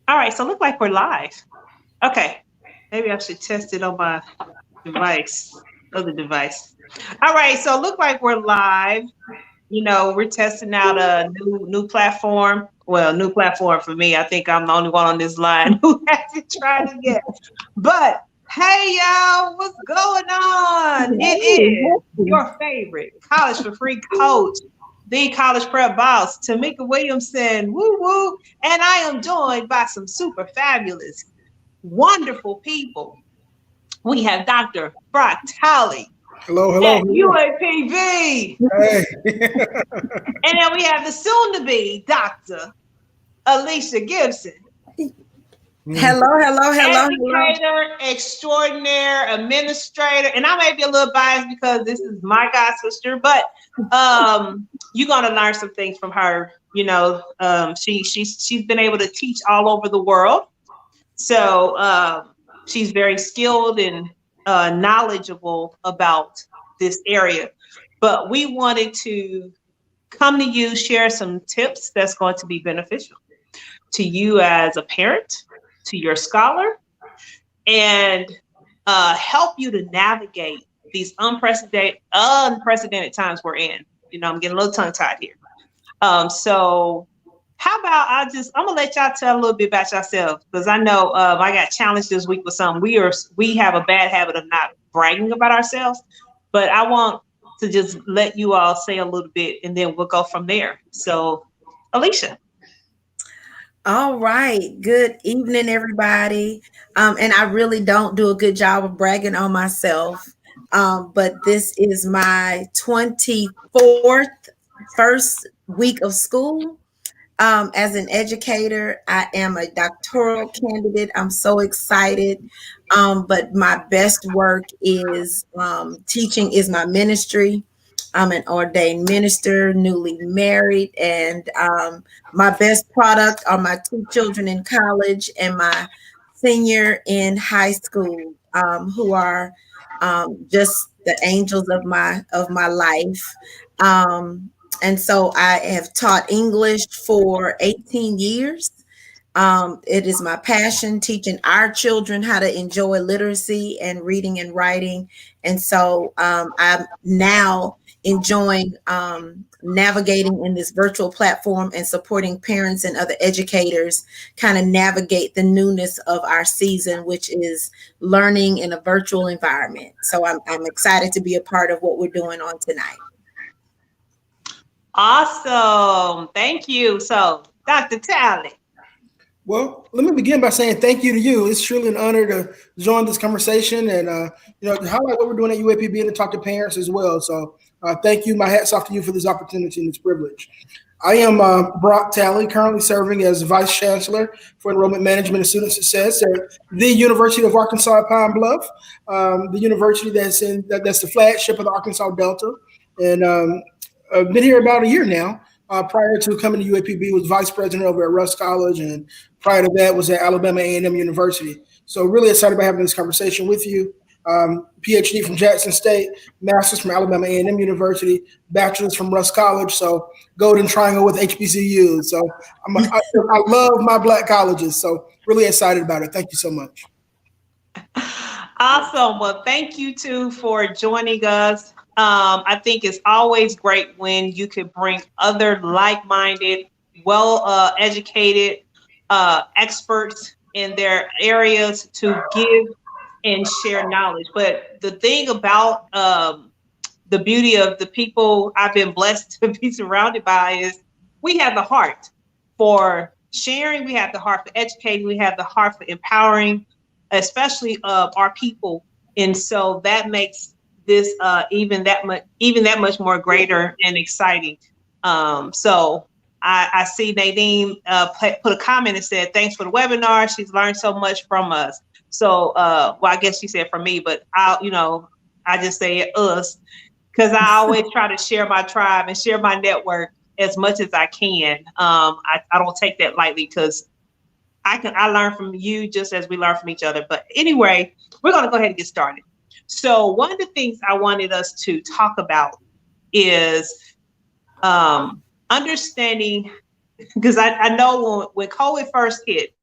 All right, so look like we're live. Okay, maybe I should test it on my device, other device. All right, so look like we're live. We're testing out a new platform. Well, new platform for me. I think I'm the only one on this line who hasn't tried it yet. But hey, y'all, what's going on? It is your favorite college for free coach, the college prep boss, Tamika Williamson. Woo woo! And I am joined by some super fabulous, wonderful people. We have Dr. Brock Talley Hello, hello, at hello. UAPB. Hey. And then we have the soon to be Dr. Alicia Gibson, Hello, hello, hello, hello. educator, extraordinaire, administrator. And I may be a little biased because this is my god sister, but you're gonna learn some things from her. She's been able to teach all over the world. So she's very skilled and knowledgeable about this area. But we wanted to come to you, share some tips that's going to be beneficial to you as a parent, to your scholar, and help you to navigate these unprecedented times we're in. I'm getting a little tongue tied here. So how about I'm gonna let y'all tell a little bit about yourselves, because I know I got challenged this week with something. We have a bad habit of not bragging about ourselves, but I want to just let you all say a little bit and then we'll go from there. So Alicia. All right. Good evening, everybody. And I really don't do a good job of bragging on myself. But this is my 24th first week of school. As an educator, I am a doctoral candidate. I'm so excited. But my best work is teaching is my ministry. I'm an ordained minister, newly married, and my best product are my two children in college and my senior in high school, who are just the angels of my life. And so I have taught English for 18 years. It is my passion teaching our children how to enjoy literacy and reading and writing. And so I'm now enjoying navigating in this virtual platform and supporting parents and other educators kind of navigate the newness of our season, which is learning in a virtual environment. So I'm excited to be a part of what we're doing on tonight. Awesome. Thank you. So Dr. Talley. Well, let me begin by saying thank you to you. It's truly an honor to join this conversation and to highlight what we're doing at UAPB and to talk to parents as well. So thank you. My hat's off to you for this opportunity and this privilege. I am Brock Talley, currently serving as Vice Chancellor for Enrollment Management and Student Success at the University of Arkansas at Pine Bluff, the university that's the flagship of the Arkansas Delta. And I've been here about a year now. Prior to coming to UAPB, was vice president over at Rusk College, and prior to that was at Alabama A&M University. So really excited about having this conversation with you. PhD from Jackson State, master's from Alabama A&M University, bachelor's from Rusk College. So Golden Triangle with HBCU. So I love my Black colleges. So really excited about it. Thank you so much. Awesome. Well, thank you too for joining us. I think it's always great when you can bring other like-minded, well-educated experts in their areas to give and share knowledge. But the thing about the beauty of the people I've been blessed to be surrounded by is we have the heart for sharing, we have the heart for educating, we have the heart for empowering, especially our people. And so that makes this even that much more greater and exciting. So I see Nadine put a comment and said, thanks for the webinar. She's learned so much from us. So, well, I guess she said from me, but I just say us, because I always try to share my tribe and share my network as much as I can. I don't take that lightly, because I learn from you just as we learn from each other. But anyway, we're going to go ahead and get started. So one of the things I wanted us to talk about is understanding, because I know when COVID first hit,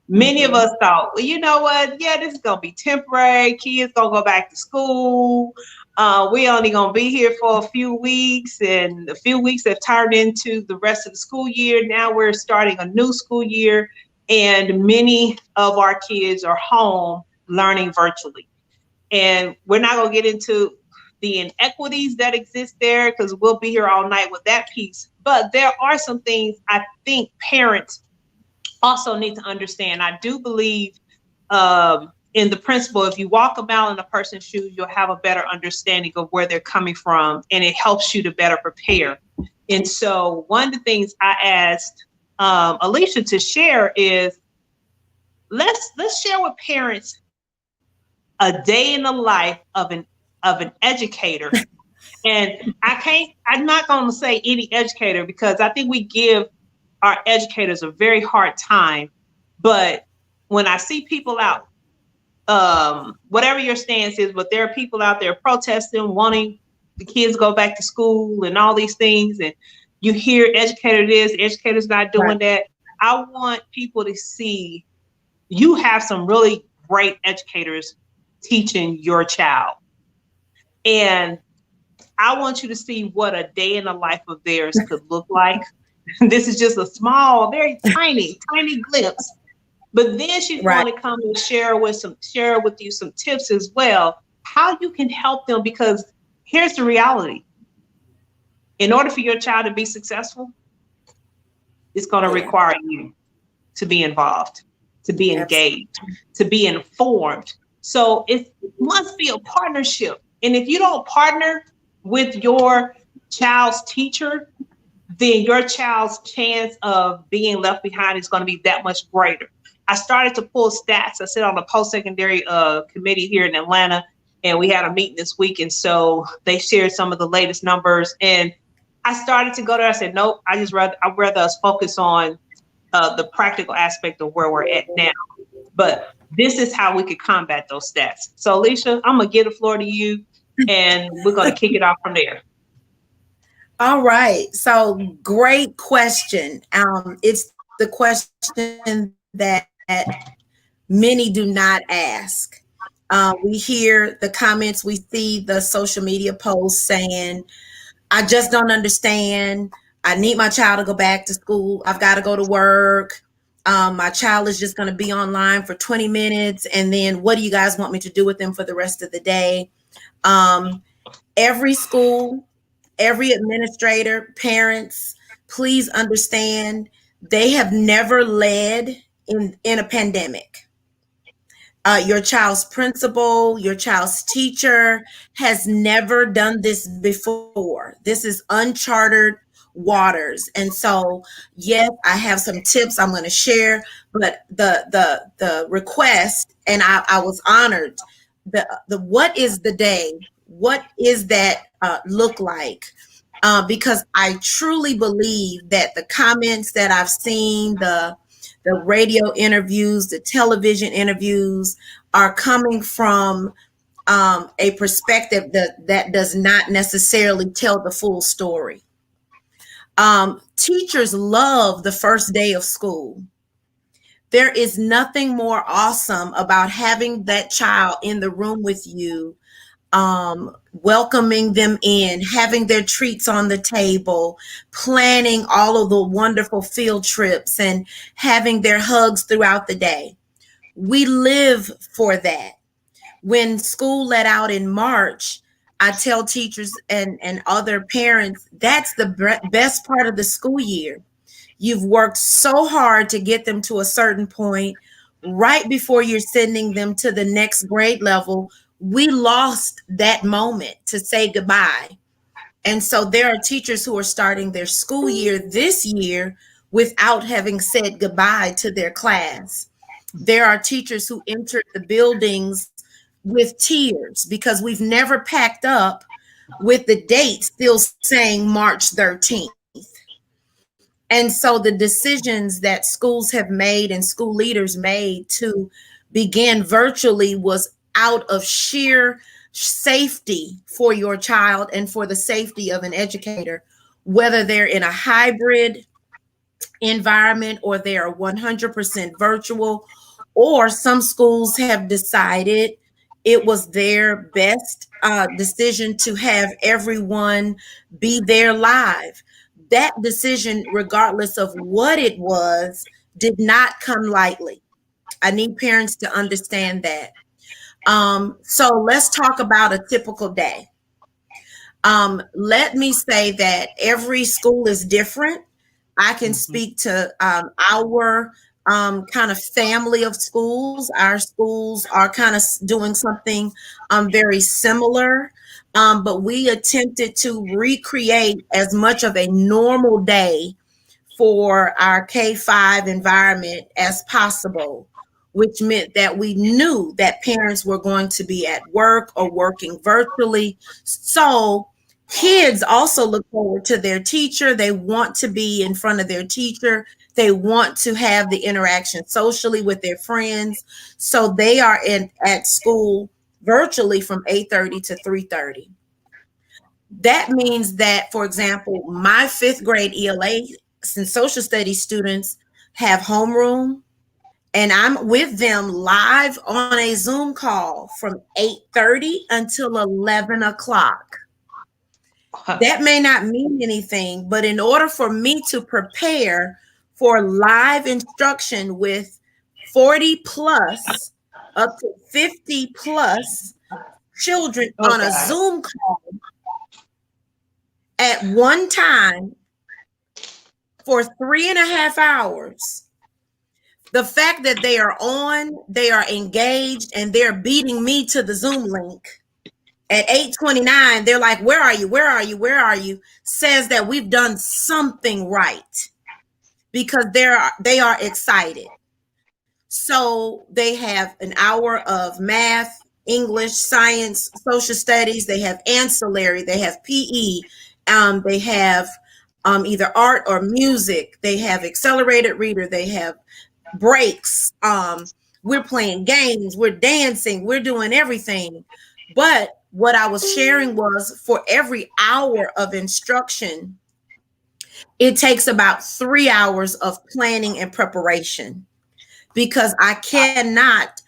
many of us thought, well, you know what? Yeah, this is gonna be temporary. Kids gonna go back to school. We only gonna be here for a few weeks, and a few weeks have turned into the rest of the school year. Now we're starting a new school year, and many of our kids are home learning virtually. And we're not gonna get into the inequities that exist there, because we'll be here all night with that piece. But there are some things I think parents also need to understand. I do believe in the principle, if you walk a mile in a person's shoes, you'll have a better understanding of where they're coming from, and it helps you to better prepare. And so one of the things I asked Alicia to share is, let's share with parents a day in the life of an educator. And I'm not going to say any educator, because I think we give our educators a very hard time. But when I see people out, whatever your stance is, but there are people out there protesting, wanting the kids to go back to school and all these things, and you hear educator this, educator's not doing that. I want people to see you have some really great educators teaching your child. And I want you to see what a day in the life of theirs could look like. This is just a small, very tiny glimpse. But then she's going to come and share with you some tips as well, how you can help them. Because here's the reality. In order for your child to be successful, it's going to require you to be involved, to be engaged, to be informed. So it must be a partnership. And if you don't partner with your child's teacher, then your child's chance of being left behind is going to be that much greater. I started to pull stats. I sit on the post-secondary committee here in Atlanta, and we had a meeting this week. And so they shared some of the latest numbers. And I started to go there. I said, nope, I'd rather us focus on the practical aspect of where we're at now. But this is how we could combat those stats. So Alicia, I'm going to give the floor to you, and we're going to kick it off from there. All right. So great question. It's the question that many do not ask. We hear the comments, we see the social media posts saying, I just don't understand. I need my child to go back to school. I've got to go to work. My child is just going to be online for 20 minutes. And then what do you guys want me to do with them for the rest of the day? Every school, every administrator, parents, please understand, they have never led in a pandemic. Your child's principal, your child's teacher has never done this before. This is uncharted waters. And so, yes, I have some tips I'm going to share, but the request, and I was honored, the what is the day? What is that look like? Because I truly believe that the comments that I've seen, the radio interviews, the television interviews are coming from a perspective that does not necessarily tell the full story. Teachers love the first day of school. There is nothing more awesome about having that child in the room with you, welcoming them in, having their treats on the table, planning all of the wonderful field trips, and having their hugs throughout the day. We live for that. When school let out in March, I tell teachers and other parents, that's the best part of the school year. You've worked so hard to get them to a certain point. Right before you're sending them to the next grade level, we lost that moment to say goodbye. And so there are teachers who are starting their school year this year without having said goodbye to their class. There are teachers who entered the buildings with tears because we've never packed up with the date still saying March 13th. And so the decisions that schools have made and school leaders made to begin virtually was out of sheer safety for your child and for the safety of an educator. whether they're in a hybrid environment or they are 100% virtual, or some schools have decided it was their best decision to have everyone be there live. That decision, regardless of what it was, did not come lightly. I need parents to understand that. So let's talk about a typical day. Let me say that every school is different. I can speak to our kind of family of schools. Our schools are kind of doing something very similar, but we attempted to recreate as much of a normal day for our K-5 environment as possible, which meant that we knew that parents were going to be at work or working virtually. So kids also look forward to their teacher. They want to be in front of their teacher. They want to have the interaction socially with their friends. So they are at school virtually from 8:30 to 3:30. That means that, for example, my fifth grade ELA and social studies students have homeroom, and I'm with them live on a Zoom call from 8:30 until 11 o'clock. That may not mean anything, but in order for me to prepare for live instruction with 40 plus up to 50 plus children on a Zoom call at one time for 3.5 hours, the fact that they are on, they are engaged, and they're beating me to the Zoom link at 8:29, they're like, where are you? Where are you? Where are you? Says that we've done something right, because they are excited. So they have an hour of math, English, science, social studies. They have ancillary. They have PE. They have either art or music. They have accelerated reader. They have breaks. We're playing games. We're dancing. We're doing everything. But what I was sharing was, for every hour of instruction, it takes about 3 hours of planning and preparation, because I cannot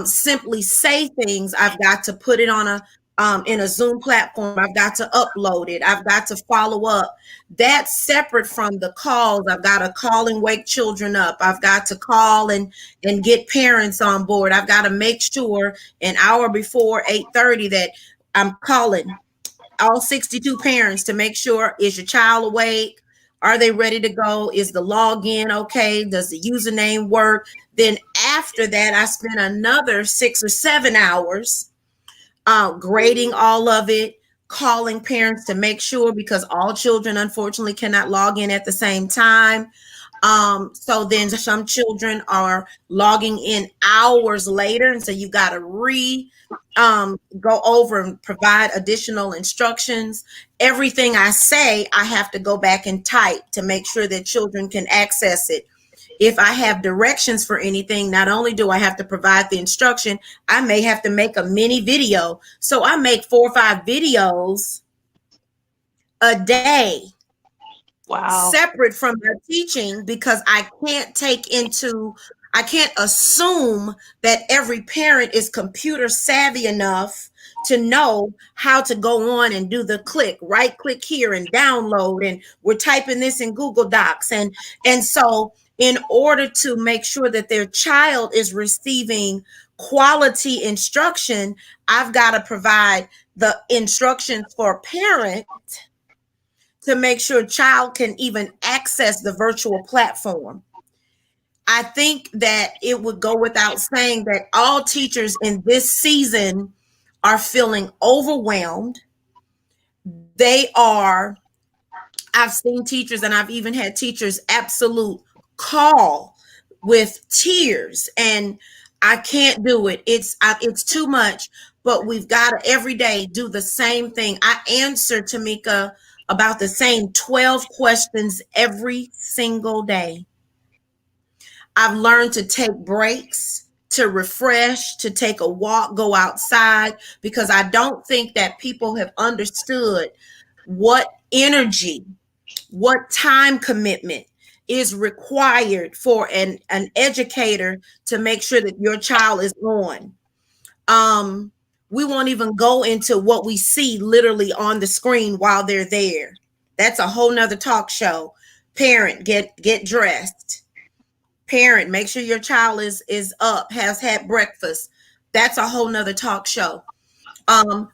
simply say things. I've got to put it on in a Zoom platform. I've got to upload it. I've got to follow up. That's separate from the calls. I've got to call and wake children up. I've got to call and get parents on board. I've got to make sure an hour before 8:30 that I'm calling all 62 parents to make sure, is your child awake? Are they ready to go? Is the login okay? Does the username work? Then after that, I spent another 6 or 7 hours grading all of it, calling parents to make sure, because all children unfortunately cannot log in at the same time. So then some children are logging in hours later, and so you got to go over and provide additional instructions. Everything I say, I have to go back and type to make sure that children can access it. If I have directions for anything, not only do I have to provide the instruction, I may have to make a mini video. So I make 4 or 5 videos a day. Wow. Separate from their teaching, because I can't assume that every parent is computer savvy enough to know how to go on and do the right click here and download, and we're typing this in Google Docs. And so in order to make sure that their child is receiving quality instruction, I've got to provide the instructions for parent to make sure child can even access the virtual platform. I think that it would go without saying that all teachers in this season are feeling overwhelmed. I've seen teachers, and I've even had teachers absolute call with tears, and I can't do it. It's too much, but we've got to every day do the same thing. I answer, Tamika, about the same 12 questions every single day. I've learned to take breaks, to refresh, to take a walk, go outside, because I don't think that people have understood what energy, what time commitment is required for an educator to make sure that your child is on. We won't even go into what we see literally on the screen while they're there. That's a whole nother talk show. Parent, get dressed. Parent, make sure your child is up, has had breakfast. That's a whole nother talk show.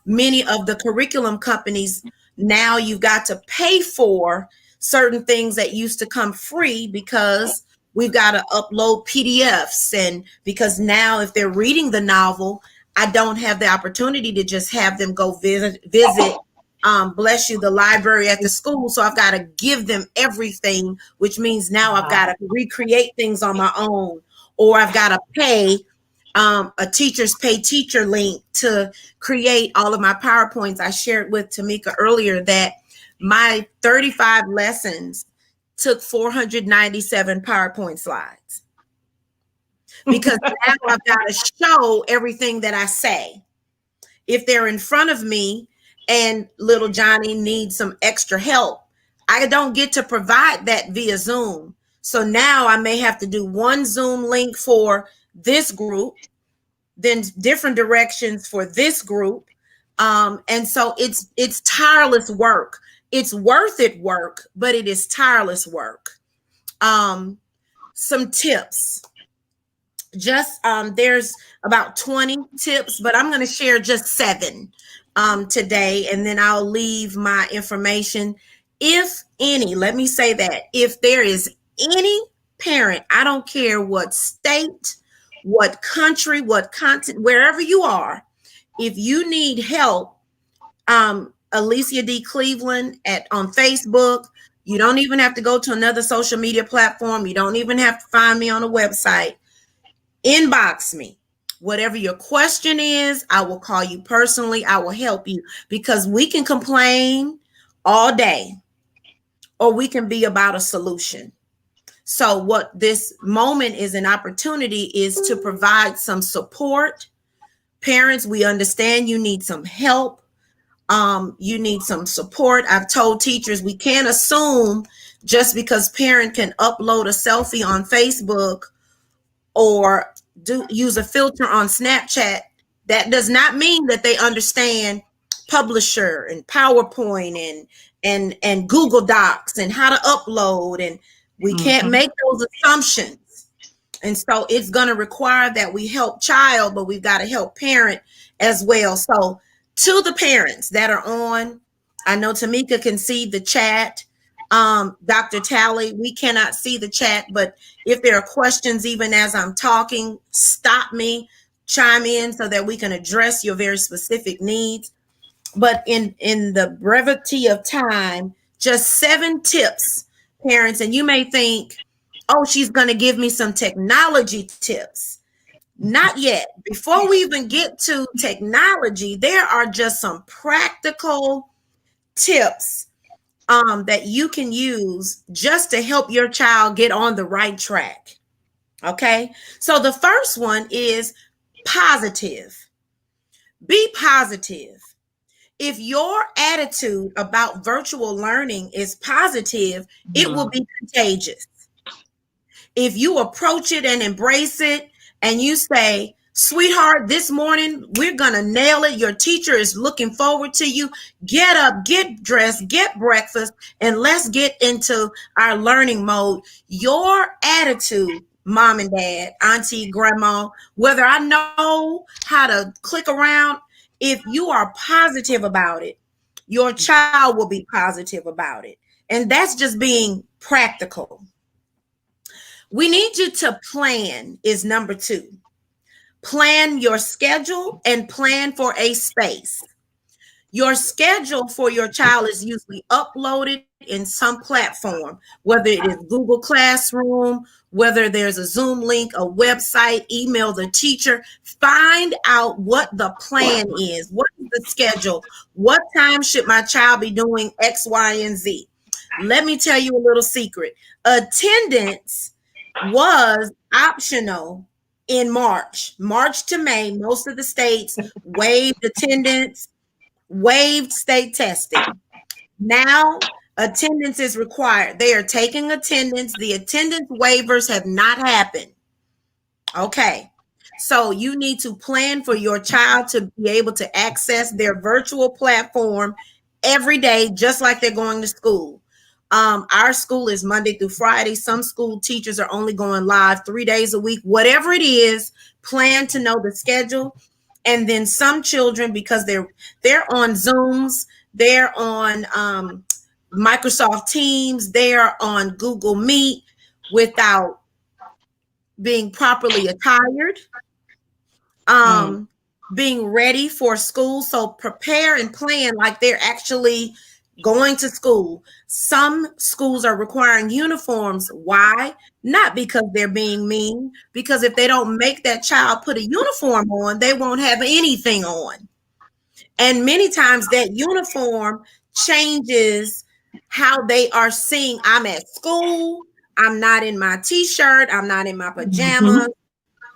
Many of the curriculum companies, now you've got to pay for certain things that used to come free because we've got to upload PDFs. And because now if they're reading the novel, I don't have the opportunity to just have them go visit, bless you, the library at the school. So I've got to give them everything, which means now I've got to recreate things on my own, or I've got to pay a teachers pay teacher link to create all of my PowerPoints. I shared with Tamika earlier that my 35 lessons took 497 PowerPoint slides because now I've got to show everything that I say. If they're in front of me and little Johnny needs some extra help, I don't get to provide that via Zoom. So now I may have to do one Zoom link for this group, then different directions for this group. And so it's tireless work. It's worth it work, but it is tireless work. Some tips. Just there's about 20 tips, but I'm going to share just 7 today, and then I'll leave my information. If any, let me say that, if there is any parent, I don't care what state, what country, what continent, wherever you are, if you need help, Alicia D. Cleveland on Facebook. You don't even have to go to another social media platform. You don't even have to find me on a website. Inbox me. Whatever your question is, I will call you personally. I will help you, because we can complain all day or we can be about a solution. So what this moment is an opportunity is to provide some support. Parents, we understand you need some help. You need some support. I've told teachers we can't assume just because parent can upload a selfie on Facebook or use a filter on Snapchat, that does not mean that they understand Publisher and PowerPoint and Google Docs and how to upload. And we can't make those assumptions. And so it's going to require that we help child, but we've got to help parent as well. So to the parents that are on, I know Tamika can see the chat. Dr. Tally, we cannot see the chat, but if there are questions, even as I'm talking, stop me, chime in so that we can address your very specific needs. But in the brevity of time, just 7 tips, parents, and you may think, oh, she's going to give me some technology tips. Not yet. Before we even get to technology, there are just some practical tips that you can use just to help your child get on the right track. Okay. So the first one is positive. Be positive. If your attitude about virtual learning is positive, it will be contagious. If you approach it and embrace it and you say, sweetheart, this morning we're going to nail it. Your teacher is looking forward to you. Get up, get dressed, get breakfast, and let's get into our learning mode. Your attitude, mom and dad, auntie, grandma, whether I know how to click around, if you are positive about it, your child will be positive about it. And that's just being practical. We need you to plan is number 2. Plan your schedule and plan for a space. Your schedule for your child is usually uploaded in some platform, whether it is Google Classroom, whether there's a Zoom link, a website, email the teacher. Find out what the plan is. What is the schedule? What time should my child be doing X, Y, and Z? Let me tell you a little secret. Attendance was optional in March to May. Most of the states waived attendance, waived state testing. Now attendance is required. They are taking attendance. The attendance waivers have not happened. Okay. So you need to plan for your child to be able to access their virtual platform every day, just like they're going to school. Our school is Monday through Friday. Some school teachers are only going live 3 days a week. Whatever it is, plan to know the schedule. And then some children, because they're on Zooms, they're on Microsoft Teams, they're on Google Meet without being properly attired, being ready for school. So prepare and plan like they're actually going to school. Some schools are requiring uniforms. Why? Not because they're being mean, because if they don't make that child put a uniform on, they won't have anything on. And many times that uniform changes how they are seeing, I'm at school, I'm not in my t-shirt, I'm not in my pajamas.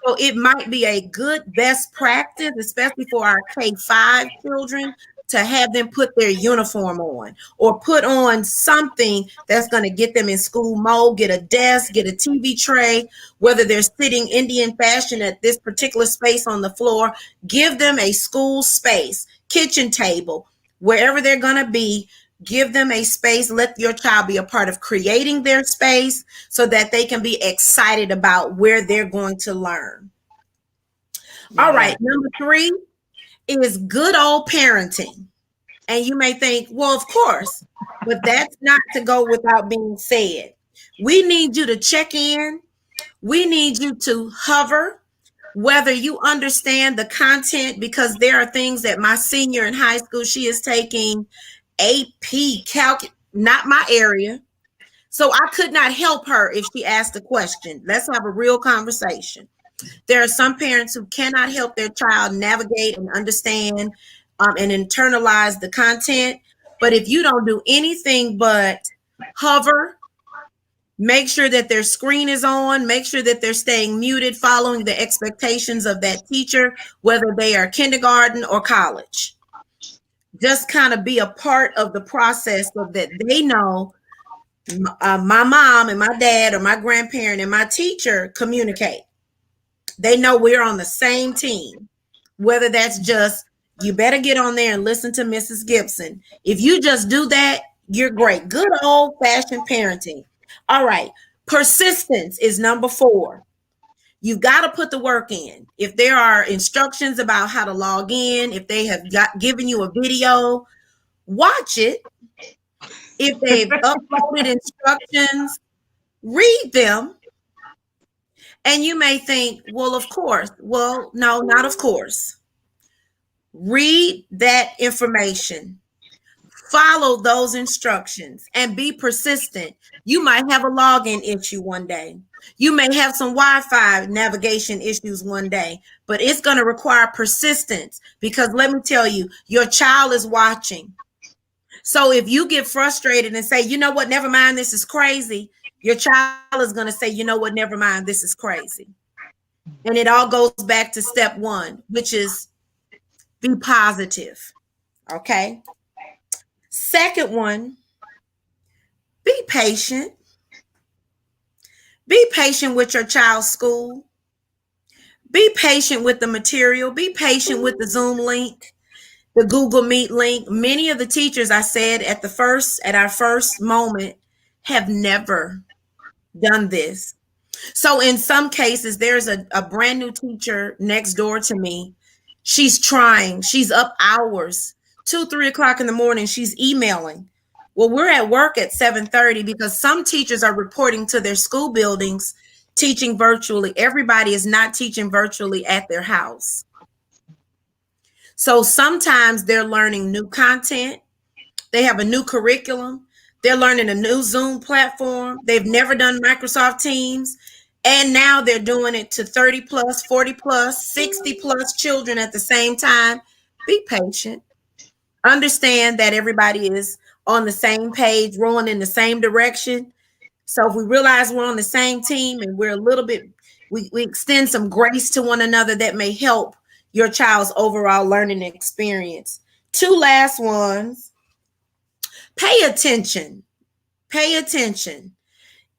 So it might be a good best practice, especially for our K-5 children, to have them put their uniform on or put on something that's going to get them in school mode, get a desk, get a TV tray, whether they're sitting Indian fashion at this particular space on the floor, give them a school space, kitchen table, wherever they're going to be, give them a space. Let your child be a part of creating their space so that they can be excited about where they're going to learn. Yeah. All right. Number 3 is good old parenting. And you may think, well, of course, but that's not to go without being said. We need you to check in. We need you to hover, whether you understand the content, because there are things that my senior in high school, she is taking AP Calc, not my area. So I could not help her if she asked a question. Let's have a real conversation. There are some parents who cannot help their child navigate and understand and internalize the content. But if you don't do anything but hover, make sure that their screen is on, make sure that they're staying muted, following the expectations of that teacher, whether they are kindergarten or college. Just kind of be a part of the process so that they know my mom and my dad or my grandparent and my teacher communicate. They know we're on the same team, whether that's just, you better get on there and listen to Mrs. Gibson. If you just do that, you're great. Good old fashioned parenting. All right. Persistence is number 4. You've got to put the work in. If there are instructions about how to log in, if they have given you a video, watch it. If they've uploaded instructions, read them. And you may think, well, of course. Well, no, not of course. Read that information. Follow those instructions and be persistent. You might have a login issue one day. You may have some Wi-Fi navigation issues one day, but it's going to require persistence, because let me tell you, your child is watching. So if you get frustrated and say, you know what, never mind, this is crazy, your child is going to say, you know what, never mind, this is crazy. And it all goes back to step 1, which is be positive. Okay. Second one, be patient. Be patient with your child's school. Be patient with the material. Be patient with the Zoom link, the Google Meet link. Many of the teachers, I said at our first moment, have never done this. So in some cases, there's a brand new teacher next door to me. She's trying. She's up hours, 2-3 o'clock in the morning. She's emailing. Well, we're at work at 7:30 because some teachers are reporting to their school buildings teaching virtually. Everybody is not teaching virtually at their house. So sometimes they're learning new content. They have a new curriculum. They're learning a new Zoom platform. They've never done Microsoft Teams. And now they're doing it to 30 plus, 40 plus, 60 plus children at the same time. Be patient. Understand that everybody is on the same page, rowing in the same direction. So if we realize we're on the same team and we're a little bit, we extend some grace to one another, that may help your child's overall learning experience. 2 last ones. Pay attention. Pay attention.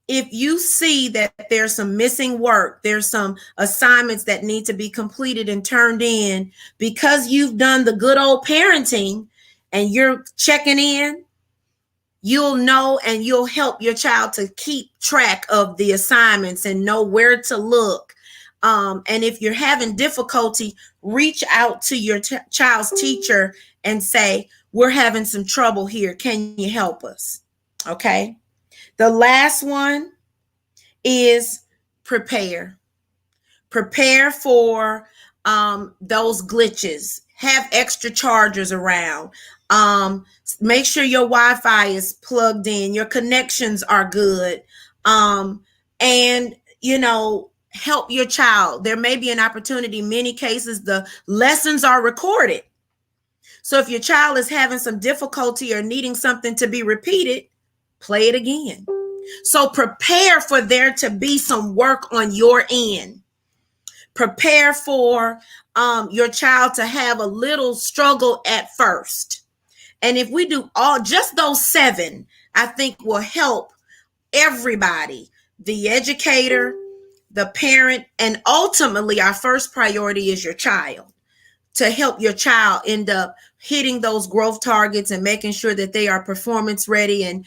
If you see that there's some missing work, there's some assignments that need to be completed and turned in, because you've done the good old parenting and you're checking in, you'll know and you'll help your child to keep track of the assignments and know where to look. And if you're having difficulty, reach out to your child's teacher and say, we're having some trouble here. Can you help us? Okay. The last one is prepare. Prepare for those glitches. Have extra chargers around. Make sure your Wi-Fi is plugged in, your connections are good. And, you know, help your child. There may be an opportunity. In many cases, the lessons are recorded. So if your child is having some difficulty or needing something to be repeated, play it again. So prepare for there to be some work on your end. Prepare for your child to have a little struggle at first. And if we do just those 7, I think will help everybody, the educator, the parent, and ultimately our first priority is your child, to help your child end up hitting those growth targets and making sure that they are performance ready and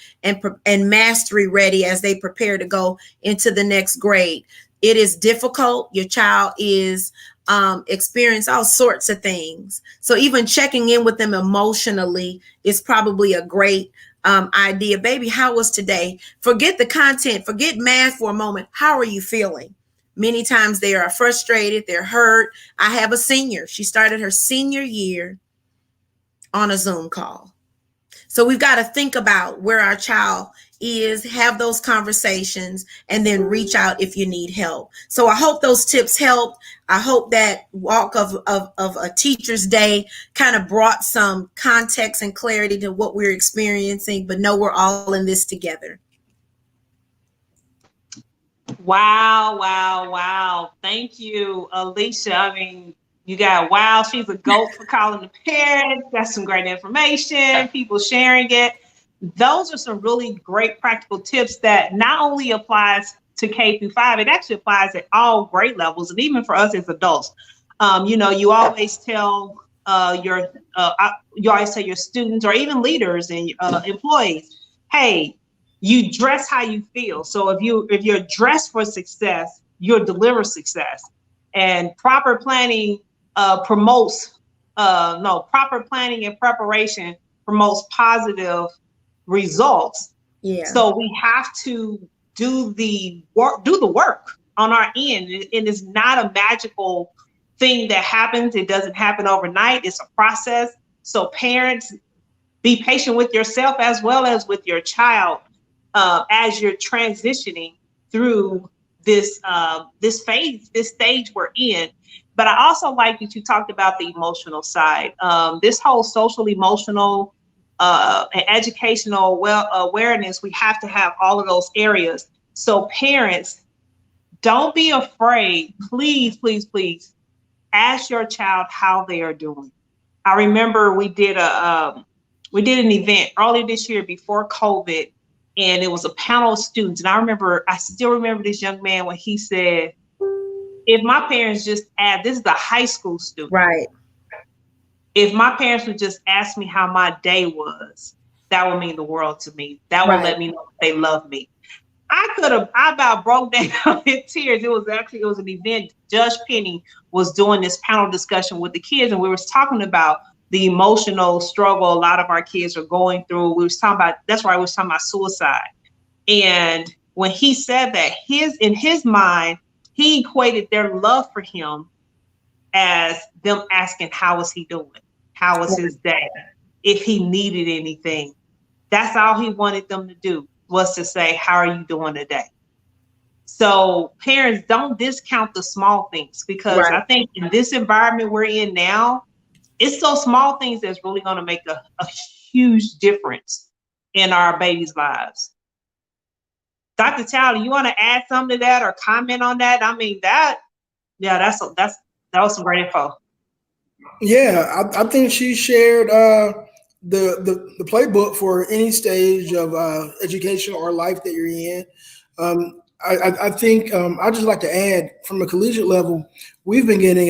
mastery ready as they prepare to go into the next grade. It is difficult. Your child is experience all sorts of things. So even checking in with them emotionally is probably a great idea. Baby, how was today? Forget the content, forget math for a moment. How are you feeling? Many times they are frustrated, they're hurt. I have a senior. She started her senior year on a Zoom call. So we've got to think about where our child is, have those conversations, and then reach out if you need help. So I hope those tips help. I hope that walk of a teacher's day kind of brought some context and clarity to what we're experiencing, but know we're all in this together. Wow. Thank you, Alicia. I mean, you got wow. She's a GOAT for calling the parents. That's some great information. People sharing it. Those are some really great practical tips that not only applies to K through 5, it actually applies at all grade levels, and even for us as adults. You always tell your students or even leaders and employees, hey, you dress how you feel. So if you're dressed for success, you'll deliver success. And proper planning proper planning and preparation promotes positive results. Yeah. So we have to do the work on our end. And it's not a magical thing that happens. It doesn't happen overnight. It's a process. So parents, be patient with yourself as well as with your child as you're transitioning through this phase, this stage we're in. But I also like that you talked about the emotional side. This whole social, emotional, and educational awareness, we have to have all of those areas. So parents, don't be afraid. Please ask your child how they are doing. I remember we did an event earlier this year before COVID, and it was a panel of students. And I still remember this young man when he said, if my parents this is a high school student. Right. If my parents would just ask me how my day was, that would mean the world to me. That would let me know they love me. I about broke down in tears. It was an event. Judge Penny was doing this panel discussion with the kids, and we were talking about the emotional struggle a lot of our kids are going through. We was talking about suicide. And when he said that, in his mind, he equated their love for him as them asking, how is he doing? How was his day? If he needed anything. That's all he wanted them to do, was to say, how are you doing today? So parents, don't discount the small things, because I think in this environment we're in now, it's those small things that's really going to make a huge difference in our babies' lives. Dr. Towley, you want to add something to that or comment on that? I mean, that was some great info. Yeah, I think she shared the playbook for any stage of education or life that you're in. I think I'd just like to add from a collegiate level, we've been getting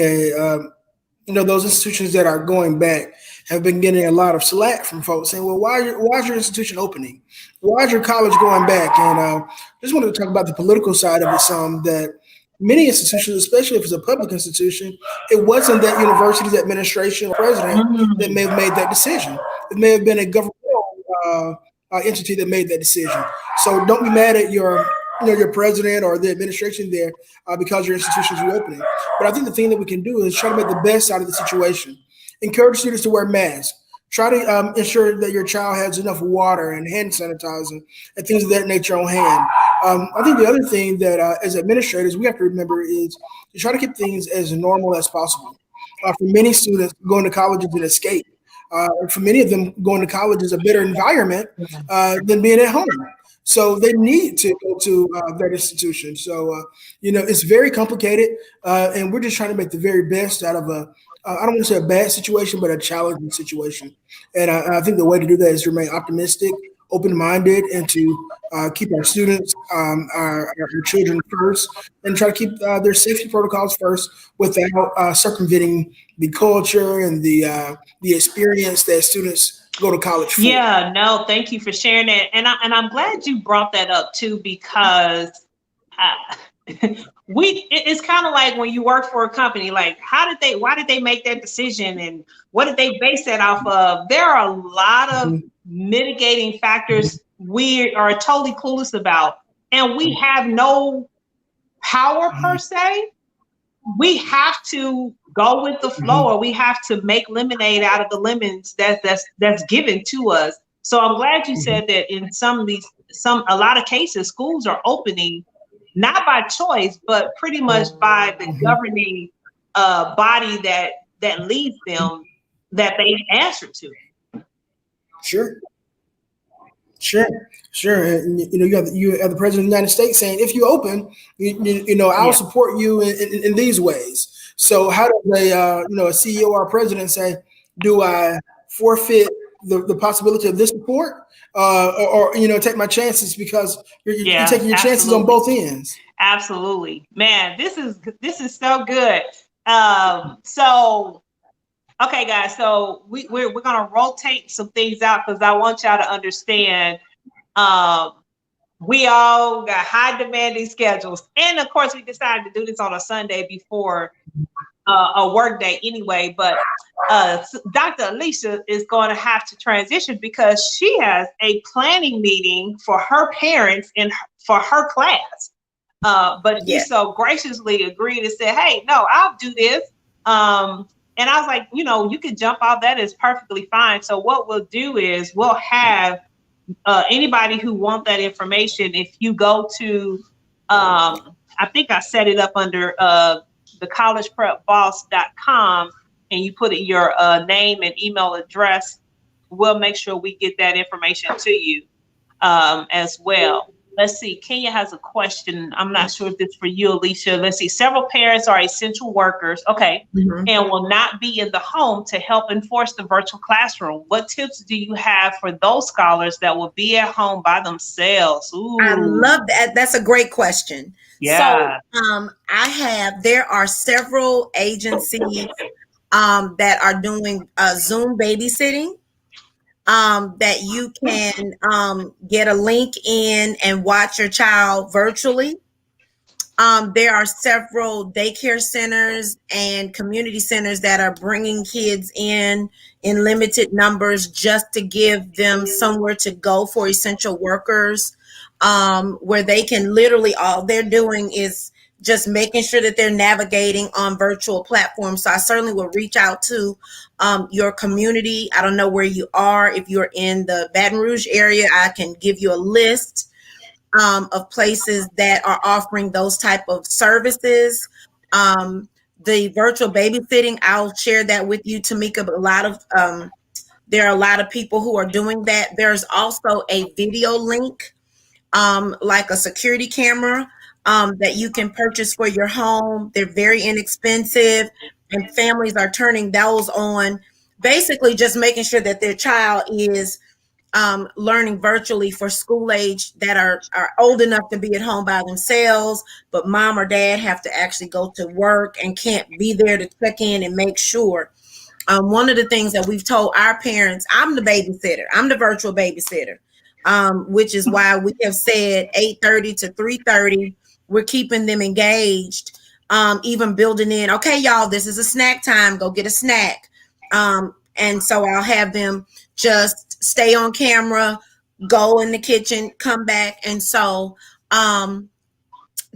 those institutions that are going back have been getting a lot of slack from folks saying, well, why is your institution opening? Why is your college going back? And just wanted to talk about the political side of it some, that many institutions, especially if it's a public institution, it wasn't that university's administration or president that may have made that decision. It may have been a governmental entity that made that decision. So don't be mad at your president or the administration there because your institution is reopening. But I think the thing that we can do is try to make the best out of the situation. Encourage students to wear masks. Try to ensure that your child has enough water and hand sanitizer and things of that nature on hand. I think the other thing that as administrators we have to remember is to try to keep things as normal as possible. For many students, going to college is an escape. For many of them, going to college is a better environment than being at home. So they need to go to that institution. So, it's very complicated. And we're just trying to make the very best out of I don't want to say a bad situation, but a challenging situation. And I think the way to do that is to remain optimistic, open-minded, and to keep our students, our children first, and try to keep their safety protocols first without circumventing the culture and the experience that students go to college for. Yeah, no, thank you for sharing that. And I'm glad you brought that up too, because it's kind of like when you work for a company, like why did they make that decision and what did they base that off of? There are a lot of mitigating factors we are totally clueless about, and we have no power per se. We have to go with the flow, or we have to make lemonade out of the lemons that's given to us. So I'm glad you said that in a lot of cases, schools are opening not by choice, but pretty much by the governing body that leads them, that they answer to. Sure. And, you have the president of the United States saying, if you open, I'll support you in these ways. So how does a CEO or a president say, do I forfeit the possibility of this support or take my chances, because you're taking your chances on both ends? Absolutely, man. This is so good. So, okay, guys. So we're gonna rotate some things out because I want y'all to understand. We all got high demanding schedules, and of course, we decided to do this on a Sunday before a work day anyway. But Dr. Alicia is going to have to transition because she has a planning meeting for her parents and for her class. But she so graciously agreed and said, "Hey, no, I'll do this." And I was like, you can jump off. That is perfectly fine. So what we'll do is we'll have anybody who want that information. If you go to, I think I set it up under thecollegeprepboss.com, and you put in your name and email address, we'll make sure we get that information to you as well. Let's see. Kenya has a question. I'm not sure if this is for you, Alicia. Let's see. Several parents are essential workers, and will not be in the home to help enforce the virtual classroom. What tips do you have for those scholars that will be at home by themselves? Ooh. I love that. That's a great question. Yeah. So there are several agencies that are doing Zoom babysitting. That you can get a link in and watch your child virtually. There are several daycare centers and community centers that are bringing kids in limited numbers just to give them somewhere to go for essential workers, where they can literally, all they're doing is just making sure that they're navigating on virtual platforms. So I certainly will reach out to your community. I don't know where you are. If you're in the Baton Rouge area, I can give you a list of places that are offering those type of services. The virtual babysitting, I'll share that with you, Tamika. But there are a lot of people who are doing that. There's also a video link, like a security camera, that you can purchase for your home. They're very inexpensive, and families are turning those on basically just making sure that their child is learning virtually for school age that are old enough to be at home by themselves, but mom or dad have to actually go to work and can't be there to check in and make sure. One of the things that we've told our parents, I'm the babysitter, I'm the virtual babysitter, which is why we have said 8:30 to 3:30, we're keeping them engaged, even building in, okay, y'all, this is a snack time, go get a snack. And so I'll have them just stay on camera, go in the kitchen, come back. And so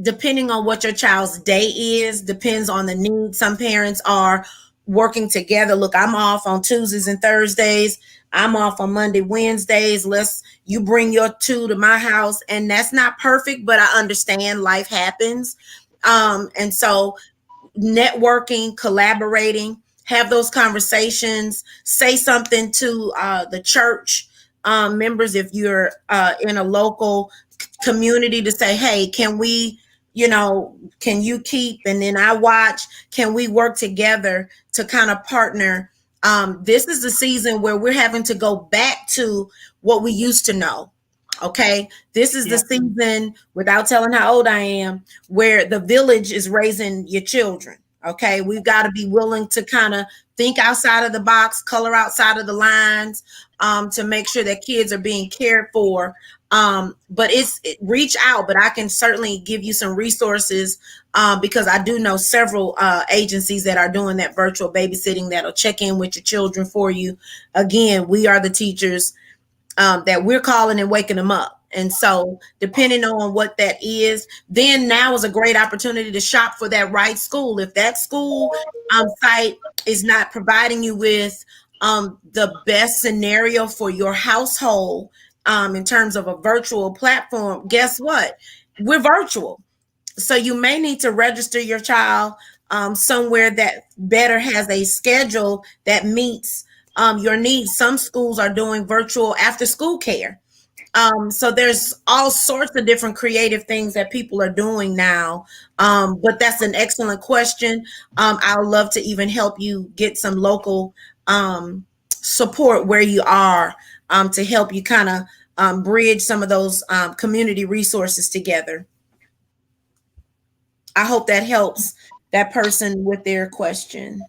depending on what your child's day is, depends on the need. Some parents are working together. Look, I'm off on Tuesdays and Thursdays. I'm off on Monday, Wednesdays. You bring your two to my house. And that's not perfect, but I understand life happens. And so networking, collaborating, have those conversations, say something to the church members if you're in a local community to say, hey, can we, can you keep, and then I watch, can we work together to kind of partner? This is the season where we're having to go back to what we used to know. Okay. This is the season, without telling how old I am, where the village is raising your children. Okay. We've got to be willing to kind of think outside of the box, color outside of the lines, to make sure that kids are being cared for. But reach out, but I can certainly give you some resources, because I do know several agencies that are doing that virtual babysitting that'll check in with your children for you. Again, we are the teachers that we're calling and waking them up. And so depending on what that is, then now is a great opportunity to shop for that right school. If that school site is not providing you with the best scenario for your household in terms of a virtual platform, guess what? We're virtual. So you may need to register your child somewhere that better has a schedule that meets your needs. Some schools are doing virtual after school care. So there's all sorts of different creative things that people are doing now. But that's an excellent question. I would love to even help you get some local support where you are to help you kind of bridge some of those community resources together. I hope that helps that person with their question.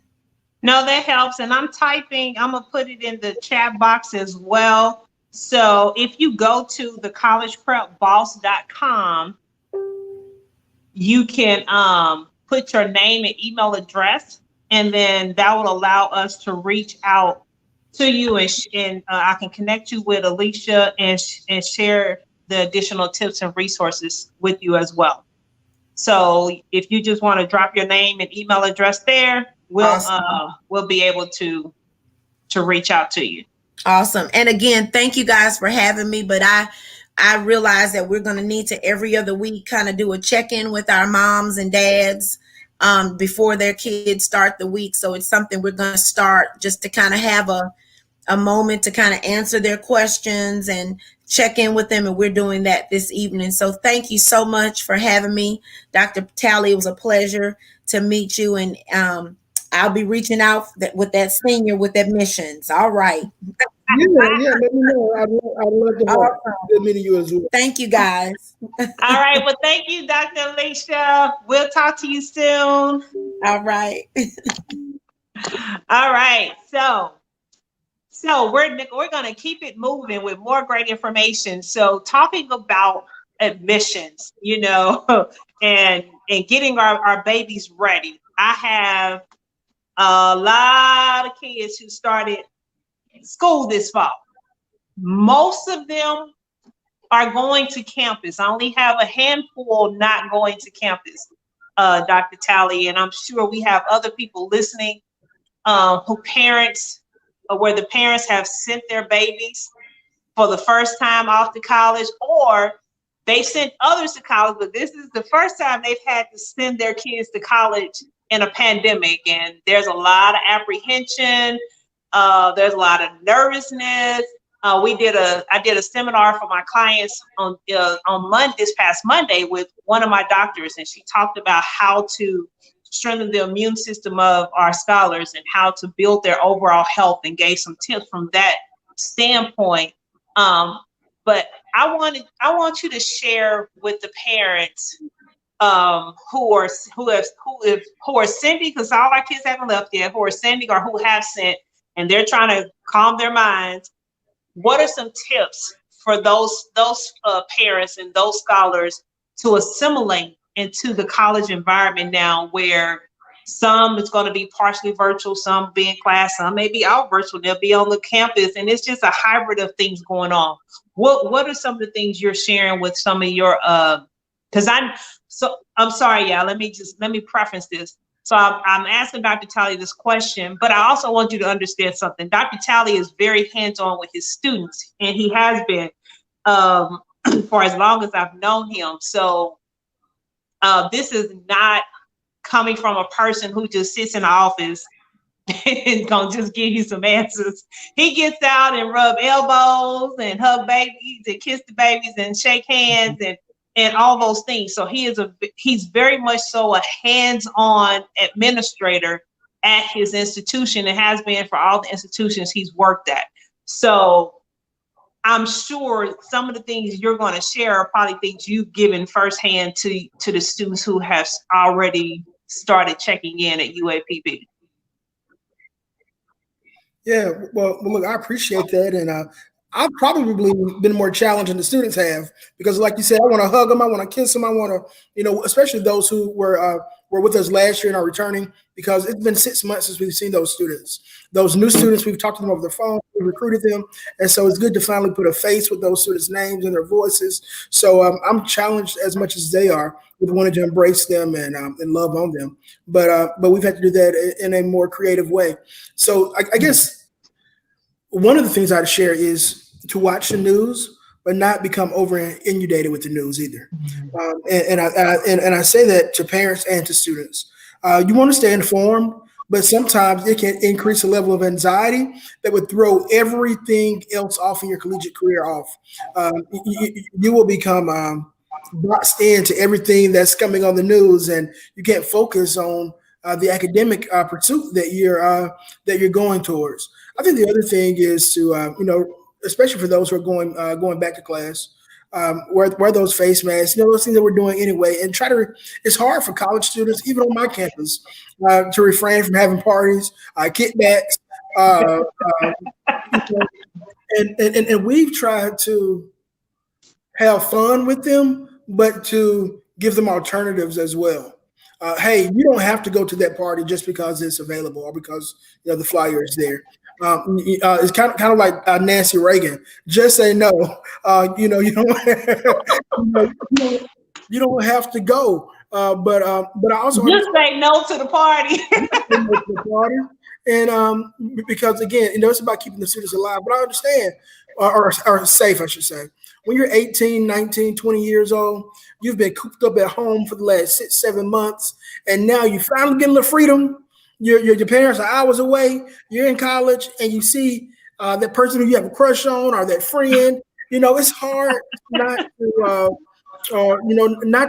No, that helps. And I'm going to put it in the chat box as well. So if you go to the collegeprepboss.com, you can put your name and email address, and then that will allow us to reach out to you, and I can connect you with Alicia and share the additional tips and resources with you as well. So if you just want to drop your name and email address there, we'll be able to reach out to you. Awesome. And again, thank you guys for having me. But I realize that we're going to need to every other week kind of do a check-in with our moms and dads before their kids start the week. So it's something we're going to start just to kind of have a moment to kind of answer their questions and check in with them. And we're doing that this evening. So thank you so much for having me, Dr. Talley. It was a pleasure to meet you. And I'll be reaching out with that senior with admissions. All right. Yeah, let me know. I'd love to help. Good meeting you as well. Thank you, guys. All right. Well, thank you, Dr. Alicia. We'll talk to you soon. All right. All right. So we're going to keep it moving with more great information. So talking about admissions, and getting our babies ready. I have a lot of kids who started school this fall. Most of them are going to campus. I only have a handful not going to campus, Dr. Talley, and I'm sure we have other people listening where the parents have sent their babies for the first time off to college, or they sent others to college, but this is the first time they've had to send their kids to college in a pandemic. And there's a lot of apprehension. There's a lot of nervousness. I did a seminar for my clients on this past Monday with one of my doctors, and she talked about how to strengthen the immune system of our scholars and how to build their overall health, and gave some tips from that standpoint. But I want you to share with the parents who are sending, because all our kids haven't left yet, who are sending or who have sent, and they're trying to calm their minds. What are some tips for those parents and those scholars to assimilate into the college environment now, where some is going to be partially virtual, some be in class, some may be out virtual, they'll be on the campus, and it's just a hybrid of things going on. What are some of the things you're sharing with some of your because I'm sorry, y'all, let me preface this. So I'm asking Dr. Talley this question, but I also want you to understand something. Dr. Talley is very hands-on with his students, and he has been for as long as I've known him. So this is not coming from a person who just sits in the office and gonna just give you some answers. He gets out and rub elbows and hug babies and kiss the babies and shake hands and all those things. So he's very much so a hands-on administrator at his institution, and has been for all the institutions he's worked at. So I'm sure some of the things you're going to share are probably things you've given firsthand to the students who have already started checking in at UAPB. Yeah, well, look, I appreciate that, and I've probably been more challenged than the students have, because, like you said, I want to hug them, I want to kiss them, I want to, especially those who were with us last year and are returning, because it's been 6 months since we've seen those students. Those new students, we've talked to them over the phone, we recruited them, and so it's good to finally put a face with those students' names and their voices. So I'm challenged as much as they are with wanting to embrace them and love on them, but we've had to do that in a more creative way. So I guess one of the things I'd share is to watch the news, but not become over inundated with the news either. And I say that to parents and to students. You want to stay informed, but sometimes it can increase a level of anxiety that would throw everything else off in your collegiate career off. You will become boxed into everything that's coming on the news, and you can't focus on the academic pursuit that you're going towards. I think the other thing is to especially for those who are going back to class, wear those face masks, those things that we're doing anyway, and it's hard for college students, even on my campus, to refrain from having parties, kickbacks, and we've tried to have fun with them, but to give them alternatives as well. Hey, you don't have to go to that party just because it's available or because the flyer is there. It's kind of like Nancy Reagan. Just say no. You don't have to go. But I also just say no to the party. And because again, it's about keeping the students alive. But I understand, or safe, I should say. When you're 18, 19, 20 years old, you've been cooped up at home for the last 6-7 months, and now you finally get a little freedom. Your parents are hours away. You're in college, and you see that person who you have a crush on or that friend. It's hard not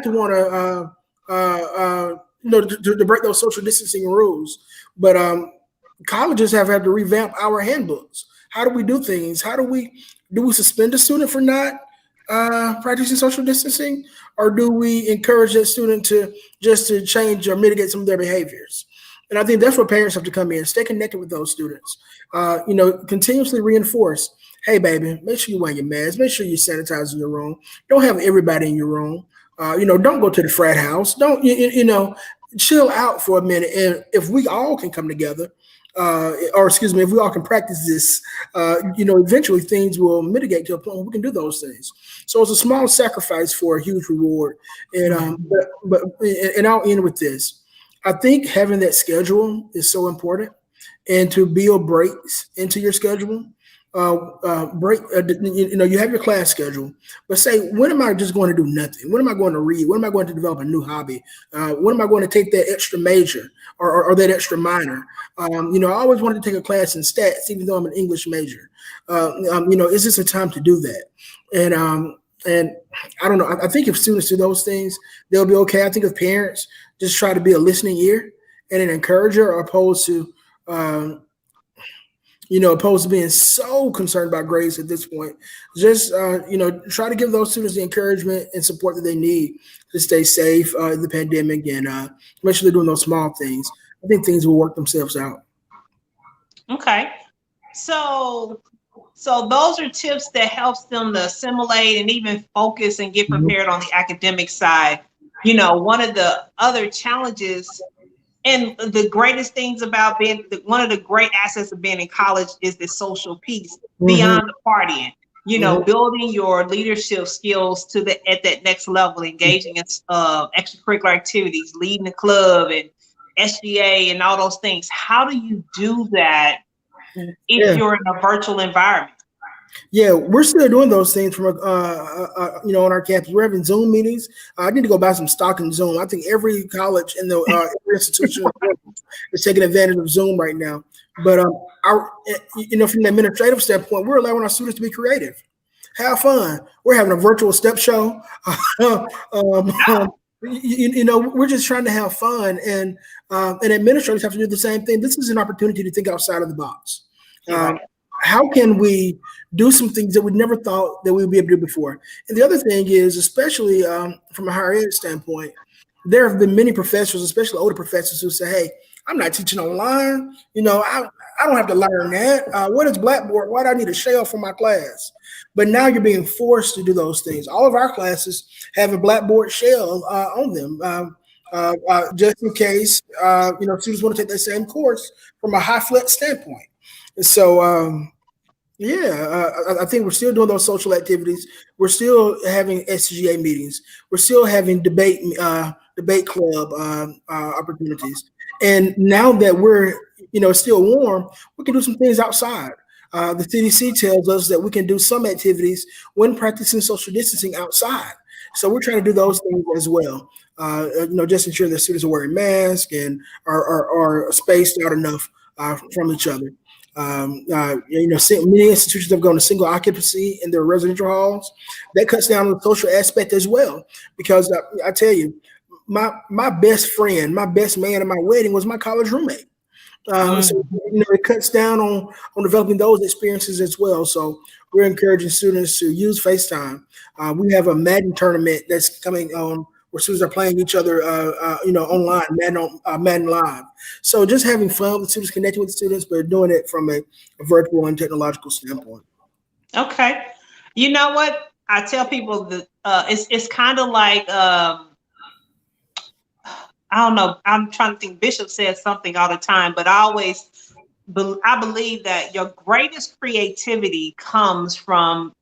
to want to break those social distancing rules. But colleges have had to revamp our handbooks. How do we do things? Do we suspend a student for not practicing social distancing, or do we encourage that student to change or mitigate some of their behaviors? And I think that's where parents have to come in, stay connected with those students, continuously reinforce, hey, baby, make sure you wear your mask, make sure you sanitize in your room. Don't have everybody in your room. Don't go to the frat house. Don't, chill out for a minute. And if we all can come together, if we all can practice this, eventually things will mitigate to a point where we can do those things. So it's a small sacrifice for a huge reward. And I'll end with this. I think having that schedule is so important, and to build breaks into your schedule. You have your class schedule, but say, when am I just going to do nothing? When am I going to read? When am I going to develop a new hobby? When am I going to take that extra major or that extra minor? I always wanted to take a class in stats, even though I'm an English major. Is this a time to do that? And I don't know. I think if students do those things, they'll be okay. I think if parents just try to be a listening ear and an encourager, opposed to opposed to being so concerned about grades at this point. Just try to give those students the encouragement and support that they need to stay safe in the pandemic, and make sure they're doing those small things. I think things will work themselves out. Okay. So those are tips that helps them to assimilate and even focus and get prepared on the academic side. One of the other challenges and the greatest things about one of the great assets of being in college is the social piece beyond the partying. Building your leadership skills at that next level, engaging in extracurricular activities, leading the club and SGA and all those things. How do you do that if you're in a virtual environment? Yeah, we're still doing those things from on our campus. We're having Zoom meetings. I need to go buy some stock in Zoom. I think every college and every institution is taking advantage of Zoom right now. But from the administrative standpoint, we're allowing our students to be creative, have fun. We're having a virtual step show. We're just trying to have fun, and administrators have to do the same thing. This is an opportunity to think outside of the box. How can we do some things that we never thought that we would be able to do before? And the other thing is, especially from a higher ed standpoint, there have been many professors, especially older professors, who say, hey, I'm not teaching online. I don't have to learn that. What is Blackboard? Why do I need a shell for my class? But now you're being forced to do those things. All of our classes have a Blackboard shell on them, just in case students want to take that same course from a high flex standpoint. So, I think we're still doing those social activities. We're still having SGA meetings. We're still having debate club opportunities. And now that we're, still warm, we can do some things outside. The CDC tells us that we can do some activities when practicing social distancing outside. So we're trying to do those things as well. Just ensure that students are wearing masks and are spaced out enough from each other. Many institutions have gone to single occupancy in their residential halls. That cuts down on the social aspect as well, because I tell you, my best friend, my best man at my wedding was my college roommate. So it cuts down on developing those experiences as well. So we're encouraging students to use FaceTime. We have a Madden tournament that's coming on, where students are playing each other, online, Madden Live. So just having fun with students, connecting with students, but doing it from a virtual and technological standpoint. Okay. You know what? I tell people that it's kind of like, I don't know. I'm trying to think. Bishop says something all the time, but I believe that your greatest creativity comes from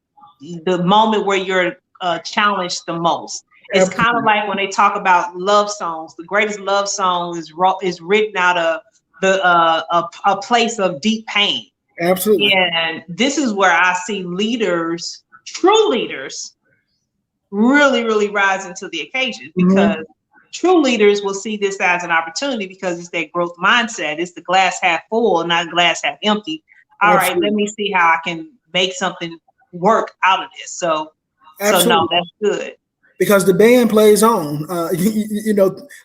the moment where you're challenged the most. It's kind of like when they talk about love songs. The greatest love song is written out of a place of deep pain. Absolutely. And this is where I see leaders, true leaders, really, really rise into the occasion, because true leaders will see this as an opportunity, because it's their growth mindset. It's the glass half full, not glass half empty. All right, let me see how I can make something work out of this. So no, that's good. Because the band plays on,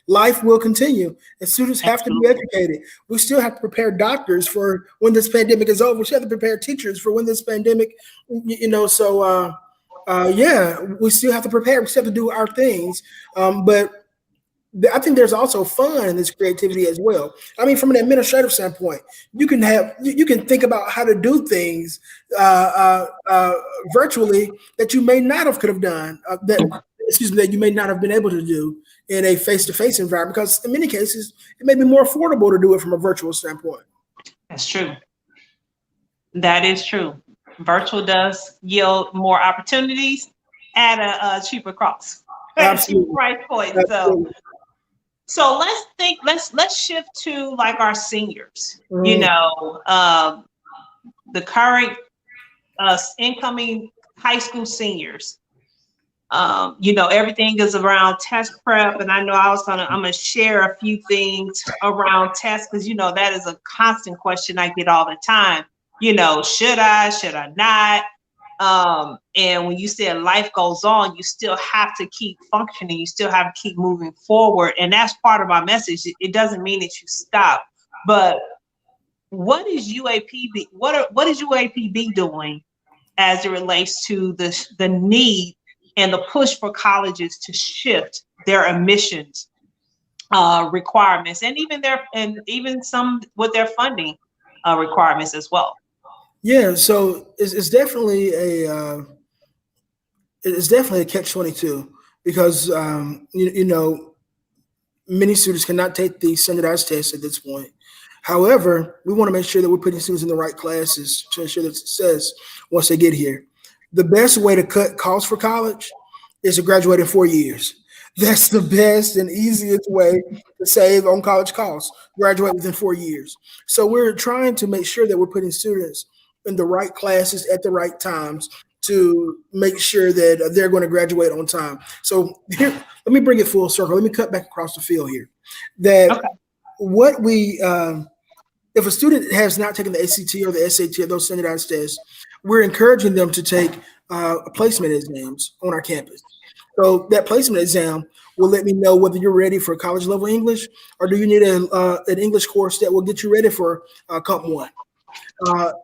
life will continue, and students have to be educated. We still have to prepare doctors for when this pandemic is over. We still have to prepare teachers for when this pandemic, we still have to prepare. We still have to do our things. But I think there's also fun in this creativity as well. I mean, from an administrative standpoint, you can think about how to do things virtually that you may not have could have done, that you may not have been able to do in a face-to-face environment, because in many cases, it may be more affordable to do it from a virtual standpoint. That's true. That is true. Virtual does yield more opportunities at a cheaper cost. Cheaper price point. Absolutely. So let's shift to like our seniors, the current incoming high school seniors. Everything is around test prep. And I know I'm going to share a few things around tests, because, that is a constant question I get all the time. Should I not? And when you said life goes on, you still have to keep functioning. You still have to keep moving forward. And that's part of my message. It doesn't mean that you stop, but what is UAPB? What is UAPB doing as it relates to the need and the push for colleges to shift their admissions requirements, and even some with their funding requirements as well? Yeah, so it's definitely a catch-22 because many students cannot take the standardized test at this point. However, we want to make sure that we're putting students in the right classes to ensure that success once they get here. The best way to cut costs for college is to graduate in 4 years. That's the best and easiest way to save on college costs. Graduate within 4 years. So we're trying to make sure that we're putting students in the right classes at the right times to make sure that they're going to graduate on time. So here, let me bring it full circle. Let me cut back across the field here. That what we, if a student has not taken the ACT or the SAT or those standardized tests, we're encouraging them to take placement exams on our campus. So that placement exam will let me know whether you're ready for college level English or do you need an English course that will get you ready for Comp 1.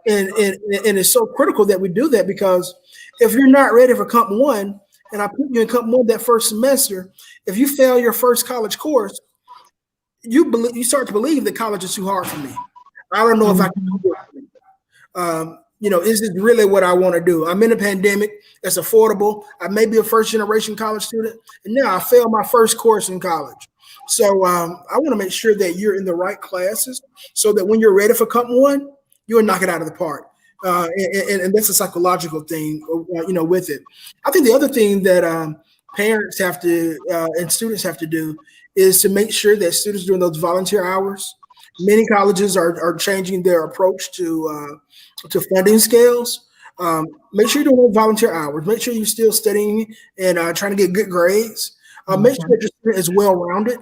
And it's so critical that we do that because if you're not ready for Comp 1 and I put you in Comp 1 that first semester, if you fail your first college course, you start to believe that college is too hard for me. I don't know if I can do it. Is this really what I want to do? I'm in a pandemic. It's affordable. I may be a first generation college student. And now I failed my first course in college. So I want to make sure that you're in the right classes so that when you're ready for Comp 1, you'll knock it out of the park. And that's a psychological thing, with it. I think the other thing that parents have to and students have to do is to make sure that students doing those volunteer hours. Many colleges are changing their approach to funding scales. Make sure you're doing volunteer hours. Make sure you're still studying and trying to get good grades. Make sure that your student is well-rounded.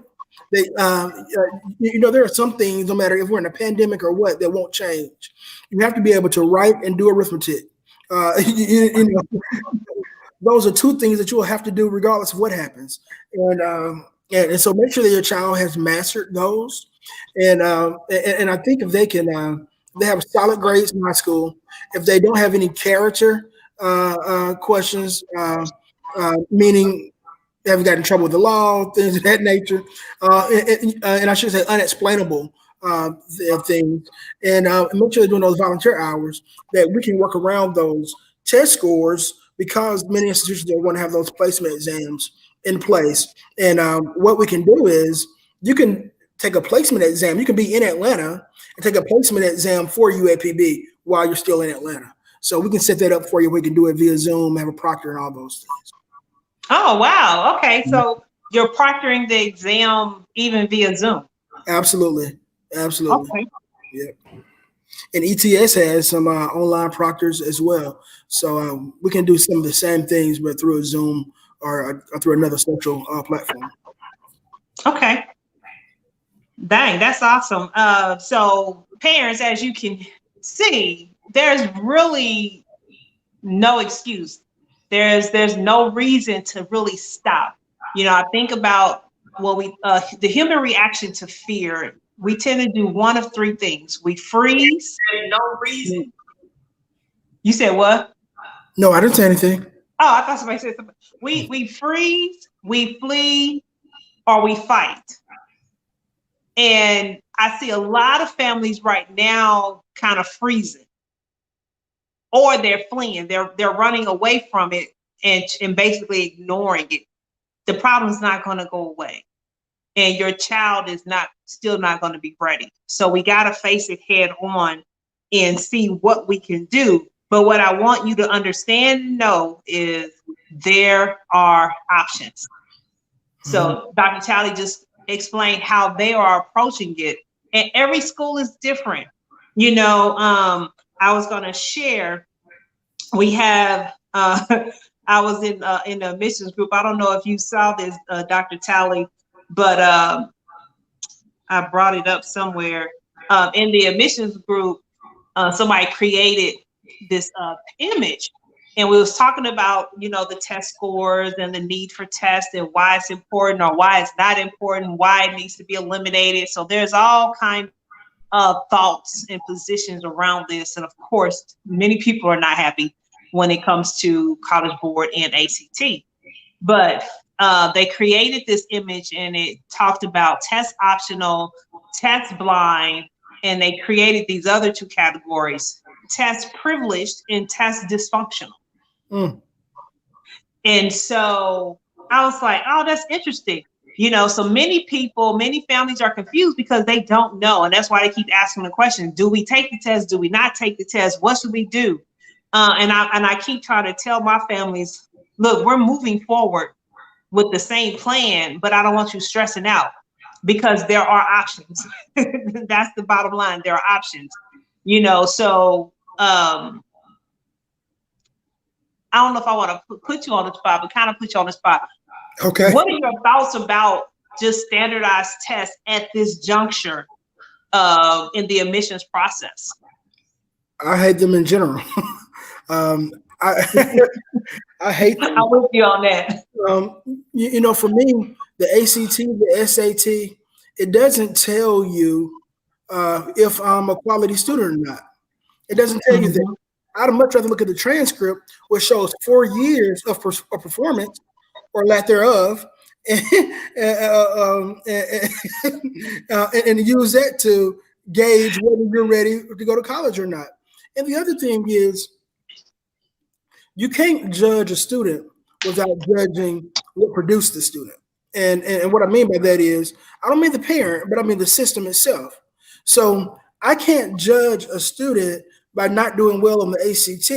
There are some things, no matter if we're in a pandemic or what, that won't change. You have to be able to write and do arithmetic. Those are two things that you will have to do regardless of what happens. And so make sure that your child has mastered those. And I think if they can, they have solid grades in high school. If they don't have any character questions, meaning they haven't gotten in trouble with the law, things of that nature, and I should say unexplainable things, and make sure they're doing those volunteer hours, that we can work around those test scores because many institutions don't want to have those placement exams in place. And what we can do is you can take a placement exam. You can be in Atlanta and take a placement exam for UAPB while you're still in Atlanta. So we can set that up for you. We can do it via Zoom, have a proctor and all those things. Oh, wow. Okay. So you're proctoring the exam even via Zoom? Absolutely. Okay. Yeah. And ETS has some online proctors as well. So we can do some of the same things, but through a Zoom or through another social platform. Okay. Dang, that's awesome. So parents, as you can see, there's really no excuse. There's no reason to really stop. I think about the human reaction to fear. We tend to do one of three things. We freeze. No reason. You said what? No, I didn't say anything. Oh, I thought somebody said something. We freeze, we flee, or we fight. And I see a lot of families right now kind of freezing, or they're fleeing. They're running away from it and basically ignoring it. The problem's not going to go away, and your child is still not going to be ready. So we got to face it head on and see what we can do. But what I want you to understand and know is there are options. So Dr. Talley just explained how they are approaching it, and every school is different. I was going to share. We have. I was in the admissions group. I don't know if you saw this, Dr. Talley, but I brought it up somewhere. In the admissions group, somebody created this image, And we was talking about, the test scores and the need for tests and why it's important or why it's not important, why it needs to be eliminated. So there's all kinds of thoughts and positions around this. And of course, many people are not happy when it comes to College Board and ACT. But they created this image and it talked about test optional, test blind, and they created these other two categories, test privileged and test dysfunctional. And so I was like, oh, that's interesting. So many families are confused because they don't know. And that's why they keep asking the question, do we take the test? Do we not take the test? What should we do? And I keep trying to tell my families, look, we're moving forward with the same plan, but I don't want you stressing out because there are options. That's the bottom line. There are options, so I don't know if I want to put you on the spot, but kind of put you on the spot. Okay. What are your thoughts about just standardized tests at this juncture in the admissions process? I hate them in general. I hate them. I'm with you on that. For me, the ACT, the SAT, it doesn't tell you if I'm a quality student or not. It doesn't tell you that. I'd much rather look at the transcript, which shows 4 years of performance or lack thereof, and use that to gauge whether you're ready to go to college or not. And the other thing is, you can't judge a student without judging what produced the student. And what I mean by that is, I don't mean the parent, but I mean the system itself. So I can't judge a student by not doing well on the ACT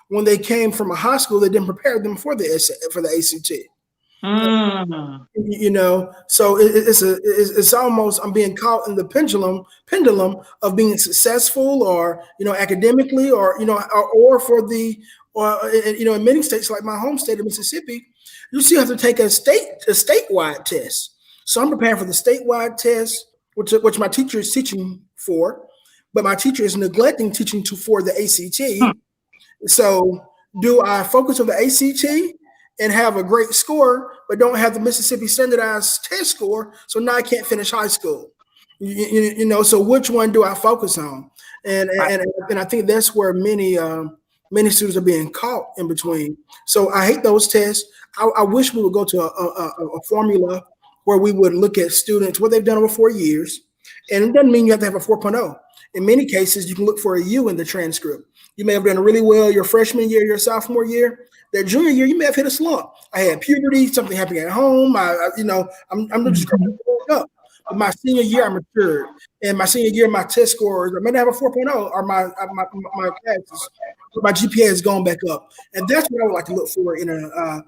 when they came from a high school that didn't prepare them for the ACT. So it's almost, I'm being caught in the pendulum of being successful or academically or in many states like my home state of Mississippi, you still have to take a statewide test. So I'm preparing for the statewide test, which my teacher is teaching for, but my teacher is neglecting teaching for the ACT. So do I focus on the ACT and have a great score, but don't have the Mississippi standardized test score? So now I can't finish high school. So which one do I focus on? And I think that's where many students are being caught in between. So I hate those tests. I wish we would go to a formula where we would look at students, what they've done over 4 years. And it doesn't mean you have to have a 4.0. In many cases, you can look for a U in the transcript. You may have done really well your freshman year, your sophomore year. That junior year, you may have hit a slump. I had puberty, something happening at home. I'm just going to up. But my senior year, I matured. And my senior year, my test scores, I may have a 4.0 or my classes. My GPA has gone back up. And that's what I would like to look for in a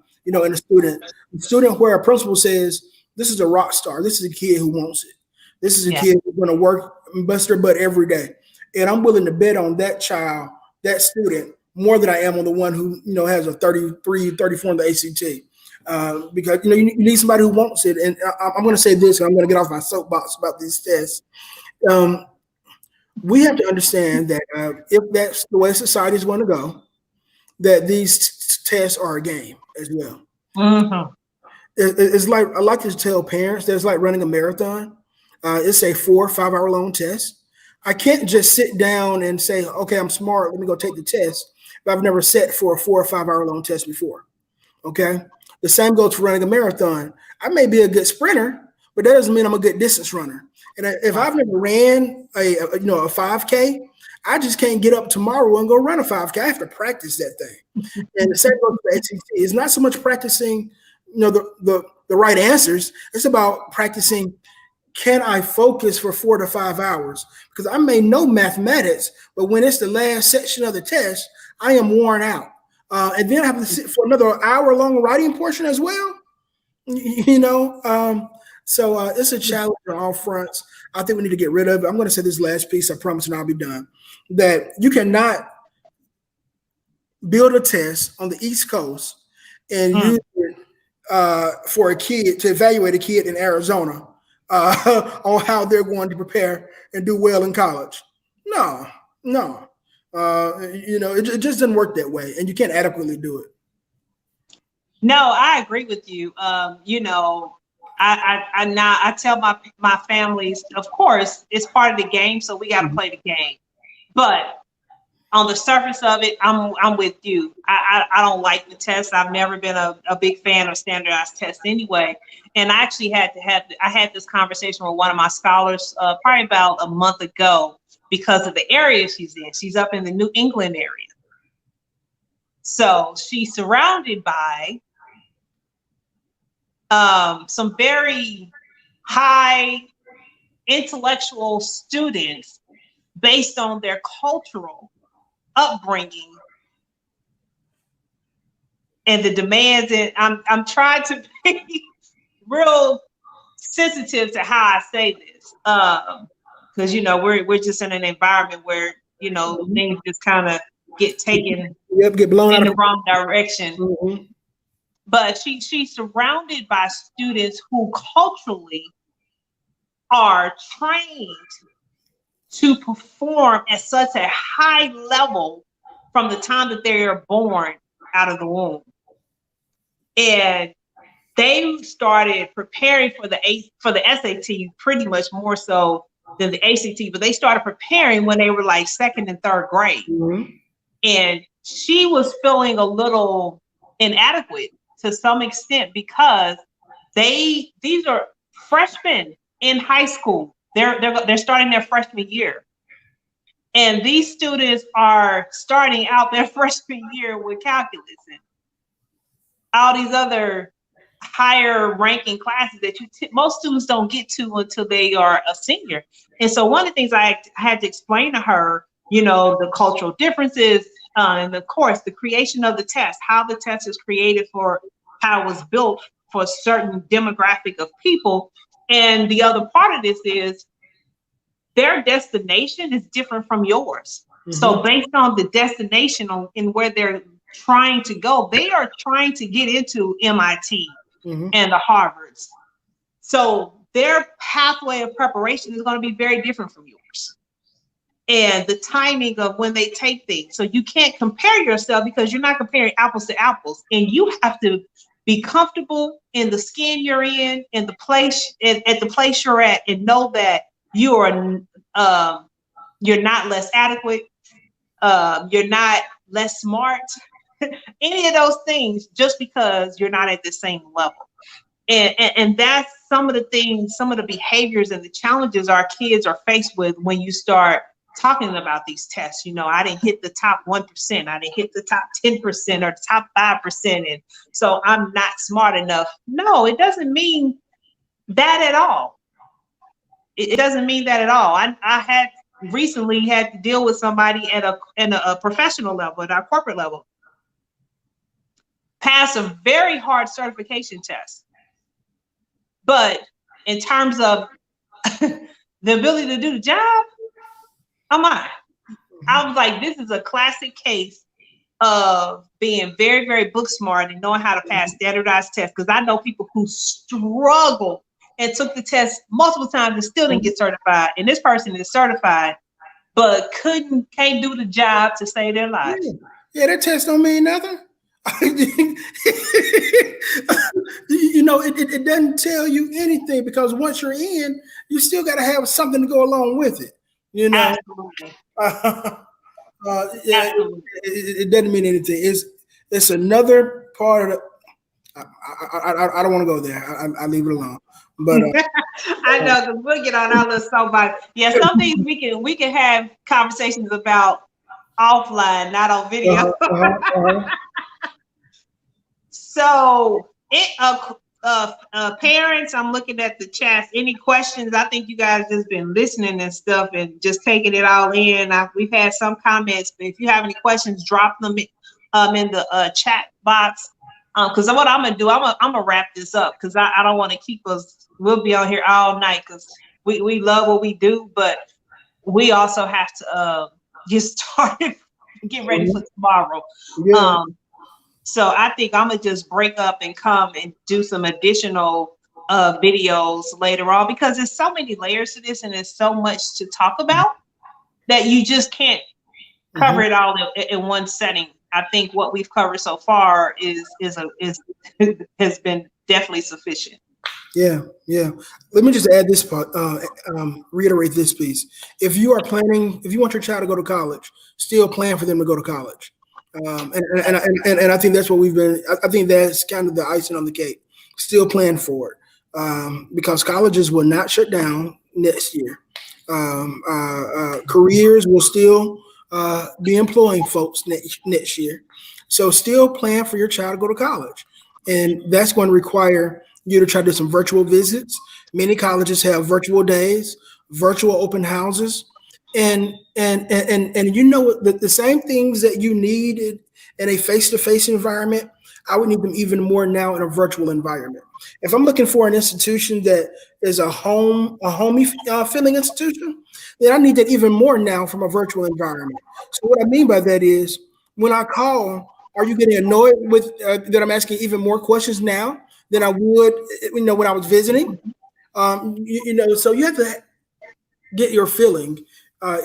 student. A student where a principal says, this is a rock star. This is a kid who wants it. This is a kid who's going to work and bust their butt every day. And I'm willing to bet on that child, that student, more than I am on the one who, has a 33, 34 in the ACT. Because, you need somebody who wants it. And I'm going to say this, and I'm going to get off my soapbox about these tests. We have to understand that if that's the way society is going to go, that these tests are a game as well. Mm-hmm. It's like, I like to tell parents that it's like running a marathon. It's a 4 or 5 hour long test. I can't just sit down and say, okay, I'm smart, let me go take the test. But I've never sat for a 4 or 5 hour long test before. Okay. The same goes for running a marathon. I may be a good sprinter, but that doesn't mean I'm a good distance runner. And if I've never ran a 5K, I just can't get up tomorrow and go run a 5K. I have to practice that thing. And the same goes for the ACT. It's not so much practicing, the right answers. It's about practicing. Can I focus for 4 to 5 hours? Because I may know mathematics, but when it's the last section of the test, I am worn out. And then I have to sit for another hour-long writing portion as well. So it's a challenge on all fronts. I think we need to get rid of it. I'm going to say this last piece, I promise, and I'll be done. That you cannot build a test on the East Coast and use it for a kid to evaluate a kid in Arizona on how they're going to prepare and do well in college. No. It just doesn't work that way, and you can't adequately do it. No, I agree with you. I tell my families, of course, it's part of the game, so we got to play the game. But on the surface of it, I'm with you. I don't like the test. I've never been a big fan of standardized tests anyway. And I actually had this conversation with one of my scholars probably about a month ago because of the area she's in. She's up in the New England area. So she's surrounded by some very high intellectual students based on their cultural upbringing and the demands. And I'm trying to be real sensitive to how I say this, because we're just in an environment where things just kind of get taken get blown in out the of wrong direction. Mm-hmm. But she's surrounded by students who culturally are trained to perform at such a high level from the time that they are born out of the womb. And they started preparing for the SAT pretty much more so than the ACT, but they started preparing when they were like second and third grade. Mm-hmm. And she was feeling a little inadequate to some extent because these are freshmen in high school. They're starting their freshman year. And these students are starting out their freshman year with calculus and all these other higher ranking classes that most students don't get to until they are a senior. And so one of the things I had to explain to her, the cultural differences, and of course the creation of the test, how the test is created, for how it was built for a certain demographic of people. And the other part of this is their destination is different from yours. Mm-hmm. So based on the destination and where they're trying to go, they are trying to get into MIT mm-hmm. and the Harvards. So their pathway of preparation is going to be very different from yours. And the timing of when they take things. So you can't compare yourself because you're not comparing apples to apples. And you have to be comfortable in the skin you're in the place, at the place you're at, and know that you are you're not less adequate, you're not less smart, any of those things, just because you're not at the same level. And that's some of the things, some of the behaviors and the challenges our kids are faced with when you start talking about these tests. I didn't hit the top 1%, I didn't hit the top 10% or the top 5%, and so I'm not smart enough. No, it doesn't mean that at all. It doesn't mean that at all. I had recently had to deal with somebody at a professional level, at our corporate level, pass a very hard certification test. But in terms of the ability to do the job, I was like, this is a classic case of being very, very book smart and knowing how to pass standardized tests. Because I know people who struggle and took the test multiple times and still didn't get certified. And this person is certified, but can't do the job to save their lives. Yeah, that test don't mean nothing. It doesn't tell you anything, because once you're in, you still got to have something to go along with it. Absolutely. Absolutely. It doesn't mean anything. It's another part of it. I don't want to go there. I leave it alone. But I know, because we'll get on our little soapbox. Yeah, some things we can have conversations about offline, not on video. So, parents, I'm looking at the chat. Any questions? I think you guys just been listening and stuff and just taking it all in. We've had some comments, but if you have any questions, drop them in the chat box. Because what I'm gonna do, I'm gonna wrap this up, because I don't want to keep us. We'll be on here all night because we love what we do, but we also have to get started, get ready for tomorrow. Yeah. So I think I'm gonna just break up and come and do some additional videos later on, because there's so many layers to this and there's so much to talk about that you just can't cover it all in one setting. I think what we've covered so far is has been definitely sufficient. Yeah, yeah. Let me just add this part, reiterate this piece. If you want your child to go to college, still plan for them to go to college. And I think that's what I think that's kind of the icing on the cake. Still plan for it. Because colleges will not shut down next year. Careers will still be employing folks next year. So still plan for your child to go to college. And that's going to require you to try to do some virtual visits. Many colleges have virtual days, virtual open houses, and you know the same things that you needed in a face-to-face environment, I would need them even more now in a virtual environment. If I'm looking for an institution that is a homey feeling institution, then I need that even more now from a virtual environment. So what I mean by that is, when I call, are you getting annoyed with that I'm asking even more questions now than I would, when I was visiting? So you have to get your feeling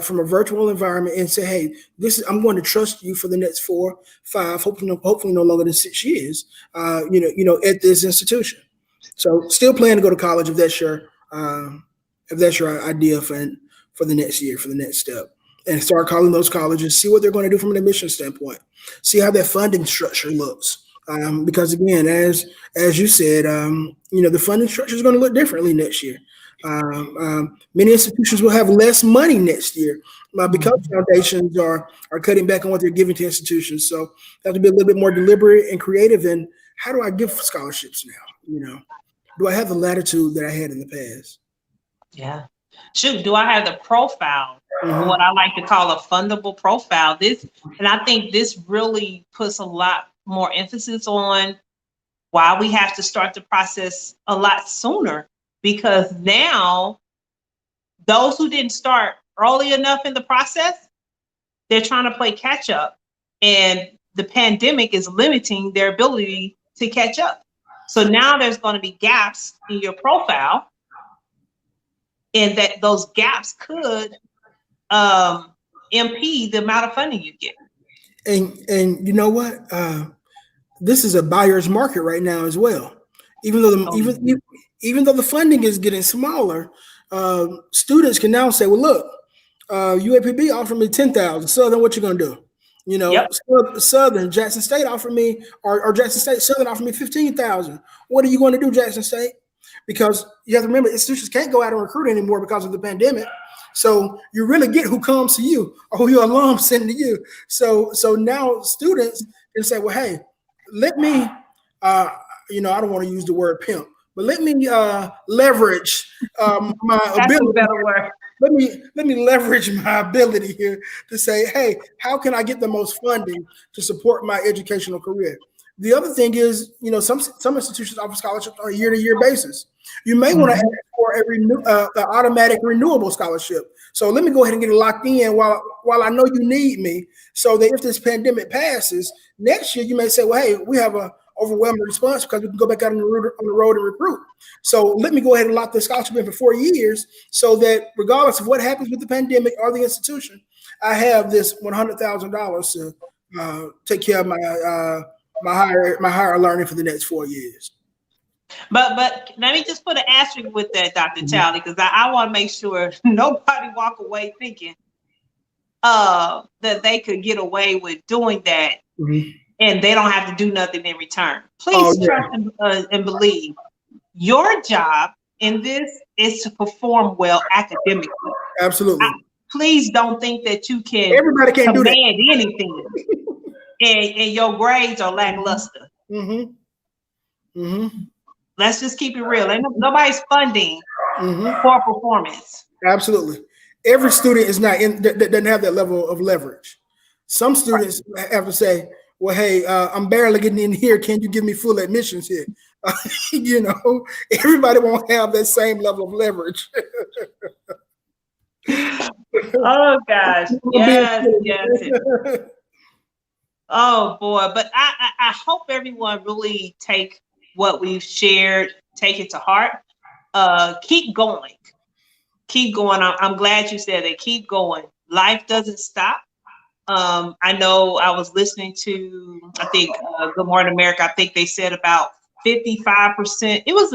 from a virtual environment and say, hey, I'm going to trust you for the next 4, 5, hopefully no longer than 6 years, at this institution. So still plan to go to college if that's your idea for the next year, for the next step. And start calling those colleges, see what they're going to do from an admission standpoint, see how that funding structure looks. Because again, as you said, the funding structure is going to look differently next year. Many institutions will have less money next year because foundations are cutting back on what they're giving to institutions. So they have to be a little bit more deliberate and creative in, how do I give scholarships now? Do I have the latitude that I had in the past? Yeah. Shoot, do I have the profile? What I like to call a fundable profile. And I think this really puts a lot more emphasis on why we have to start the process a lot sooner, because now those who didn't start early enough in the process, they're trying to play catch up, and the pandemic is limiting their ability to catch up. So now there's going to be gaps in your profile, and that those gaps could impede the amount of funding you get. And you know what? This is a buyer's market right now as well. Even though the funding is getting smaller, students can now say, well, look, UAPB offered me $10,000. Southern, what you gonna do? Southern, Jackson State offered me, or Jackson State Southern offered me $15,000. What are you going to do, Jackson State? Because you have to remember, institutions can't go out and recruit anymore because of the pandemic. So you really get who comes to you or who your alums send to you. So now students can say, well, hey, let me, I don't want to use the word pimp, but let me leverage my ability. That's a better word. Let me leverage my ability here to say, hey, how can I get the most funding to support my educational career? The other thing is, some institutions offer scholarships on a year-to-year basis. You may want to ask for a automatic renewable scholarship. So let me go ahead and get it locked in while I know you need me, so that if this pandemic passes next year, you may say, well, hey, we have a overwhelming response because we can go back out on the road and recruit. So let me go ahead and lock the scholarship in for 4 years, so that regardless of what happens with the pandemic or the institution, I have this $100,000 to take care of my higher learning for the next 4 years. But let me just put an asterisk with that, Dr. Talley, because I want to make sure nobody walk away thinking that they could get away with doing that and they don't have to do nothing in return. Please trust and believe. Your job in this is to perform well academically. Absolutely. Please don't think that you can. Everybody can't do that. Anything, and your grades are lackluster. Let's just keep it real. Ain't nobody's funding for performance. Absolutely. Every student is not doesn't have that level of leverage. Some students have to say, well, hey, I'm barely getting in here. Can you give me full admissions here? Everybody won't have that same level of leverage. Oh gosh. Yes. Oh boy. But I hope everyone really take what we've shared, take it to heart. Keep going. I'm glad you said that. Keep going. Life doesn't stop. I know I was listening to, I think, Good Morning America. I think they said about 55%. It was,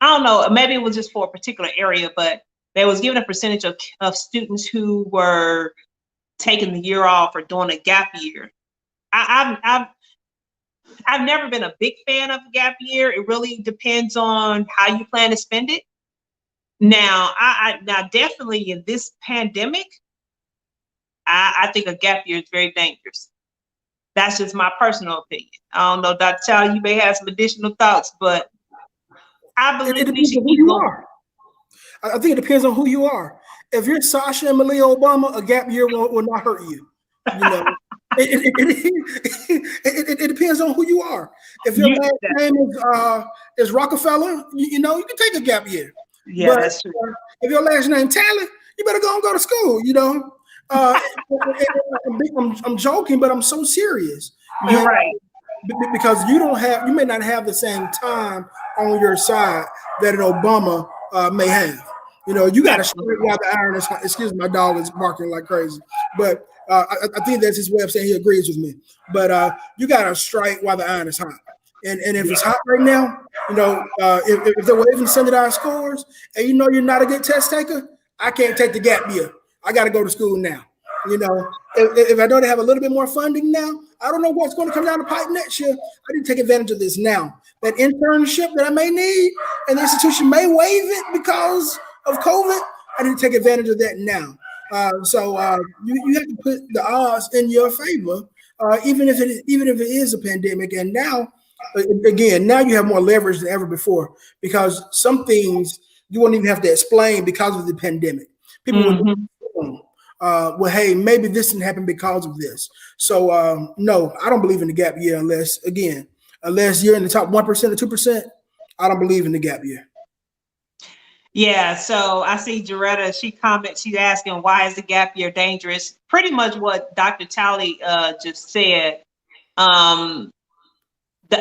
I don't know, maybe it was just for a particular area, but they was giving a percentage of students who were taking the year off or doing a gap year. I've never been a big fan of a gap year. It really depends on how you plan to spend it. Now, now definitely in this pandemic, I think a gap year is very dangerous. That's just my personal opinion. I don't know, Dr. Child, you may have some additional thoughts, but I believe we should keep going. I think it depends on who you are. If you're Sasha and Malia Obama, a gap year will not hurt you. You know, it depends on who you are. If your last name is Rockefeller, you know, you can take a gap year. Yeah, but, that's true. If your last name Talley, you better go and go to school. You know, I'm joking, but I'm so serious. You're right. Because you may not have the same time on your side that an Obama may have. You know, you got to strike while the iron is hot. Excuse me, my dog is barking like crazy. But I think that's his way of saying he agrees with me. But you got to strike while the iron is hot. And if it's hot right now, you know, if they're waving standardized scores and you know you're not a good test taker, I can't take the gap year. I got to go to school now. You know, if I know they have a little bit more funding now, I don't know what's going to come down the pipe next year. I need to take advantage of this now. That internship that I may need and the institution may waive it because of COVID, I need to take advantage of that now. So you have to put the odds in your favor, even if it is a pandemic. And now, again, now you have more leverage than ever before because some things you won't even have to explain because of the pandemic. People will, well, hey, maybe this didn't happen because of this. So no, I don't believe in the gap year unless you're in the top 1% or 2%. I don't believe in the gap year. Yeah, so I see Jaretta, she's asking, why is the gap year dangerous? Pretty much what Dr. Talley just said. The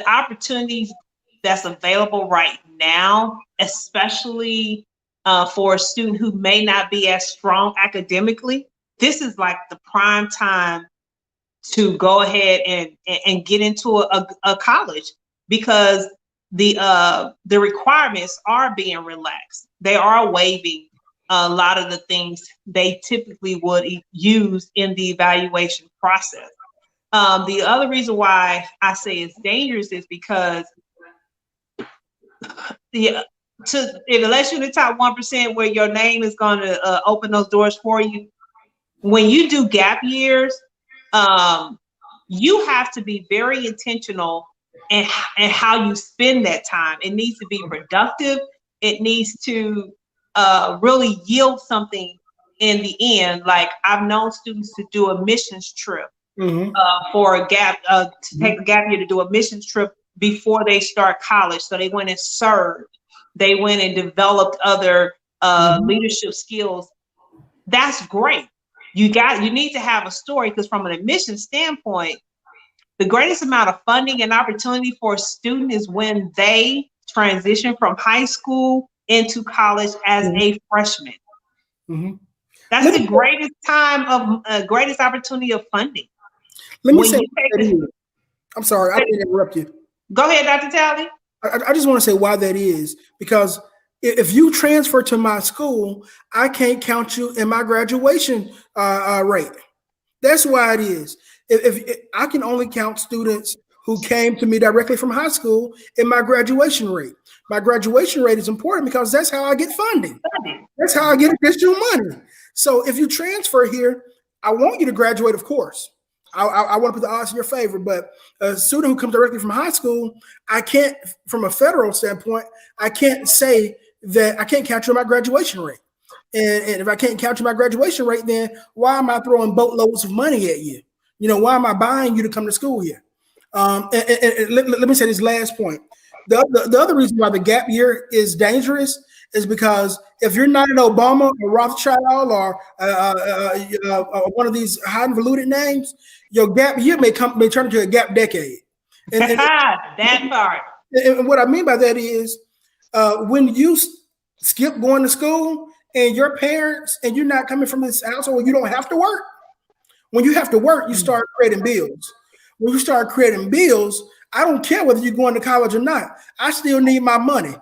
opportunities that's available right now, especially for a student who may not be as strong academically, this is like the prime time to go ahead and get into a college because the requirements are being relaxed. They are waiving a lot of the things they typically would use in the evaluation process. The other reason why I say it's dangerous is because unless you're in the top 1% where your name is going to open those doors for you, when you do gap years, you have to be very intentional in how you spend that time. It needs to be productive. It needs to really yield something in the end. Like I've known students to do a missions trip for a gap, to take a gap year to do a missions trip before they start college. So they went and served. They went and developed other leadership skills. That's great. You need to have a story because from an admissions standpoint, the greatest amount of funding and opportunity for a student is when they transition from high school into college as a freshman. That's the greatest time of greatest opportunity of funding. Let me say, I'm sorry, I didn't interrupt you. Go ahead, Dr. Talley. I just want to say why that is, because if you transfer to my school, I can't count you in my graduation rate. That's why it is. If I can only count students who came to me directly from high school in my graduation rate. My graduation rate is important because that's how I get funding. That's how I get additional money. So if you transfer here, I want you to graduate, of course. I want to put the odds in your favor, but a student who comes directly from high school, I can't, from a federal standpoint, I can't say that I can't count you in my graduation rate. And if I can't count you in my graduation rate, then why am I throwing boatloads of money at you? You know, why am I buying you to come to school here? And let me say this last point. The other reason why the gap year is dangerous is because if you're not an Obama or Rothschild or one of these highfalutin names, your gap year may turn into a gap decade. That part. And what I mean by that is when you skip going to school and your parents and you're not coming from this household where you don't have to work, When you have to work, you start creating bills. When you start creating bills, I don't care whether you're going to college or not. I still need my money.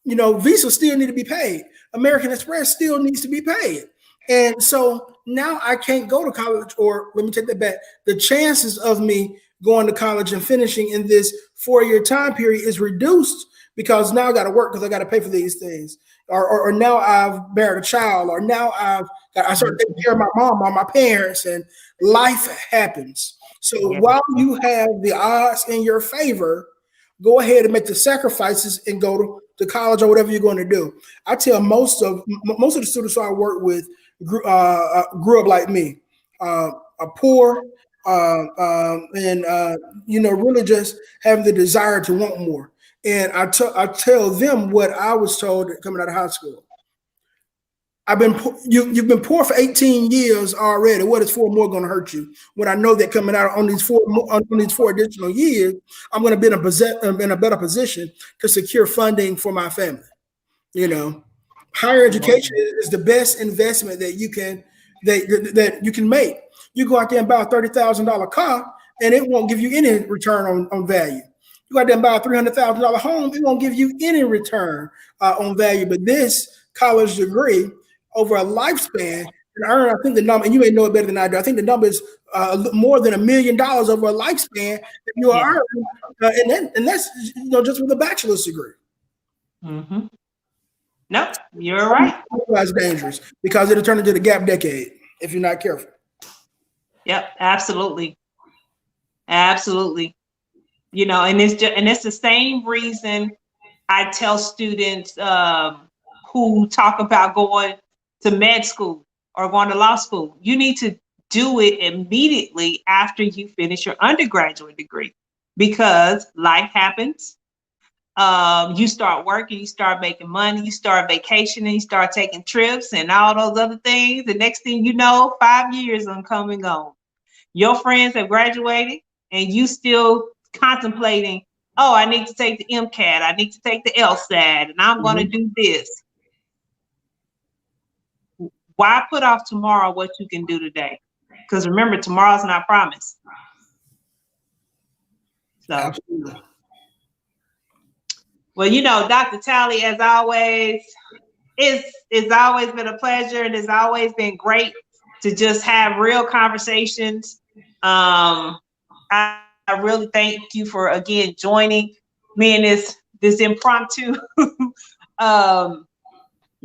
You know, Visa still need to be paid. American Express still needs to be paid. And so now I can't go to college, or let me take that back. The chances of me going to college and finishing in this 4-year time period is reduced because now I got to work because I got to pay for these things. Or now I've buried a child, or now I started taking care of my mom or my parents, and life happens. So while you have the odds in your favor, go ahead and make the sacrifices and go to college or whatever you're going to do. I tell most of the students who I work with grew up like me, poor, and really just having the desire to want more. And I tell them what I was told coming out of high school. You've been poor for 18 years already. What is 4 more going to hurt you? When I know that coming out on these 4 additional years, I'm going to be in a better position to secure funding for my family. You know, higher education is the best investment that you can make. You go out there and buy a $30,000 car, and it won't give you any return on value. You go out there and buy a $300,000 home, it won't give you any return on value. But this college degree, over a lifespan, and earn, I think the number, and you may know it better than I do, I think the number is more than $1 million over a lifespan that you are earning, and that's just with a bachelor's degree. Mm-hmm. No, you're right. That's dangerous because it'll turn into the gap decade if you're not careful. Yep, absolutely, absolutely. And it's the same reason I tell students who talk about going to med school or going to law school, you need to do it immediately after you finish your undergraduate degree, because life happens. You start working, you start making money, you start vacationing, you start taking trips and all those other things. The next thing you know, 5 years are come and gone. Your friends have graduated and you still contemplating, oh, I need to take the MCAT, I need to take the LSAT, and I'm going to do this. Why put off tomorrow what you can do today? Because remember, tomorrow's not promised. So, absolutely. Well, Dr. Talley, as always, it's always been a pleasure, and it's always been great to just have real conversations. I really thank you for, again, joining me in this impromptu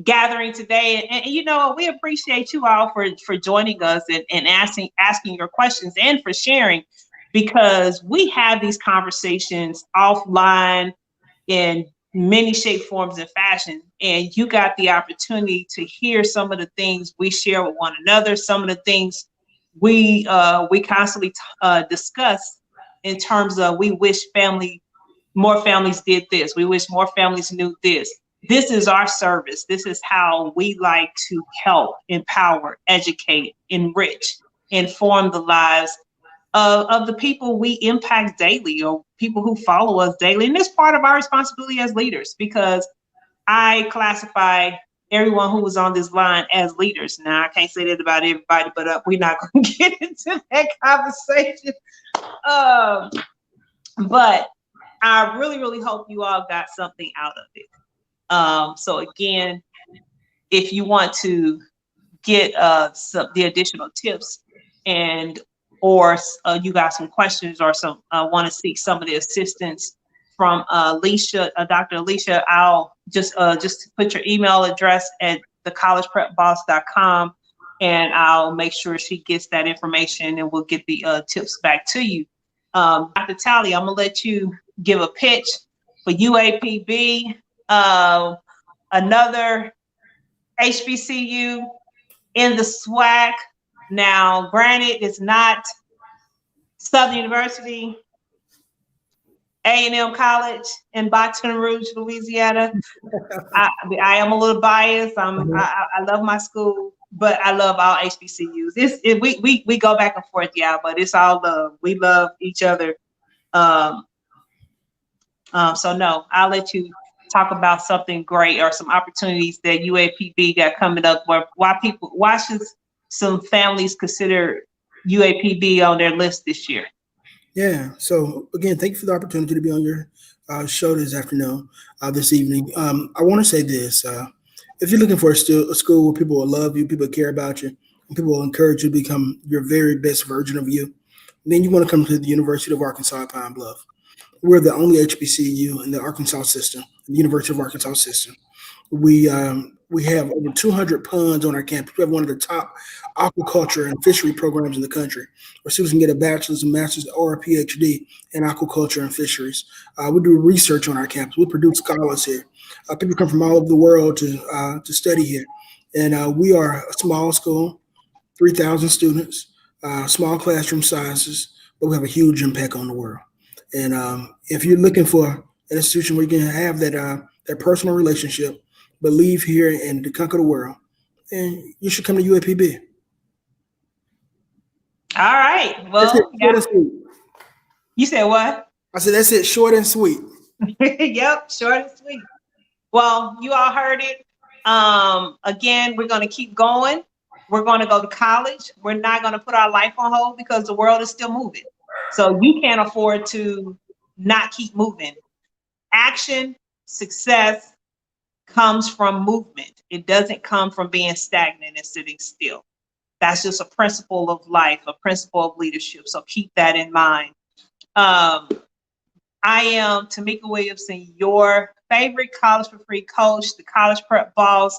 gathering today. And we appreciate you all for joining us and asking your questions and for sharing, because we have these conversations offline in many shape, forms, and fashion. And you got the opportunity to hear some of the things we share with one another, some of the things we constantly discuss in terms of, we wish more families did this. We wish more families knew this. This is our service. This is how we like to help, empower, educate, enrich, inform the lives of the people we impact daily, or people who follow us daily. And it's part of our responsibility as leaders, because I classify everyone who was on this line as leaders. Now, I can't say that about everybody, but we're not going to get into that conversation. But I really, really hope you all got something out of it. So again, if you want to get the additional tips, or you got some questions, or want to seek some of the assistance from Alicia, Dr. Alicia, I'll just put your email address at thecollegeprepboss.com, and I'll make sure she gets that information, and we'll get the tips back to you. Dr. Talley, I'm gonna let you give a pitch for UAPB, another HBCU in the SWAC. Now, granted, it's not Southern University, A&M College in Baton Rouge, Louisiana. I am a little biased. I love my school, but I love all HBCUs. We go back and forth, but it's all love. We love each other. So no, I'll let you talk about something great or some opportunities that UAPB got coming up, why should some families consider UAPB on their list this year. Yeah. So again, thank you for the opportunity to be on your show this afternoon, this evening. I want to say this: if you're looking for a school where people will love you, people care about you, and people will encourage you to become your very best version of you, then you want to come to the University of Arkansas at Pine Bluff. We're the only HBCU in the Arkansas system, the University of Arkansas system. We have over 200 ponds on our campus. We have one of the top aquaculture and fishery programs in the country, where students can get a bachelor's, a master's, or a PhD in aquaculture and fisheries. We do research on our campus. We produce scholars here. People come from all over the world to study here, and we are a small school, 3,000 students, small classroom sizes, but we have a huge impact on the world. And if you're looking for an institution where you can have that personal relationship, believe here and to conquer the world, and you should come to UAPB. All right. Well, you said what? I said that's it, short and sweet. Yep, short and sweet. Well, you all heard it. Again, we're going to keep going. We're going to go to college. We're not going to put our life on hold because the world is still moving. So you can't afford to not keep moving. Action, success comes from movement. It doesn't come from being stagnant and sitting still. That's just a principle of life, a principle of leadership. So keep that in mind. I am Tamika Williamson, your favorite College for Free coach, the College Prep Boss.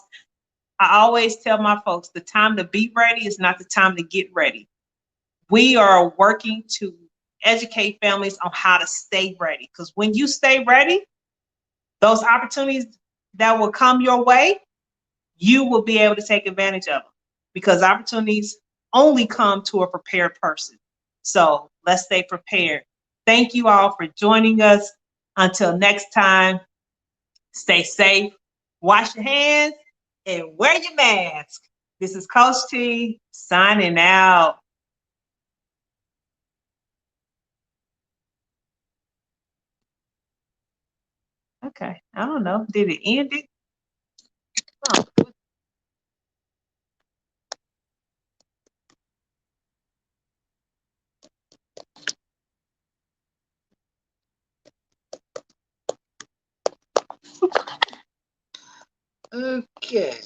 I always tell my folks, the time to be ready is not the time to get ready. We are working to educate families on how to stay ready, because when you stay ready, those opportunities that will come your way, you will be able to take advantage of them, because opportunities only come to a prepared person. So let's stay prepared. Thank you all for joining us. Until next time, stay safe, wash your hands, and wear your mask. This is Coach T signing out. Okay, I don't know. Did it end it? Oh. Okay.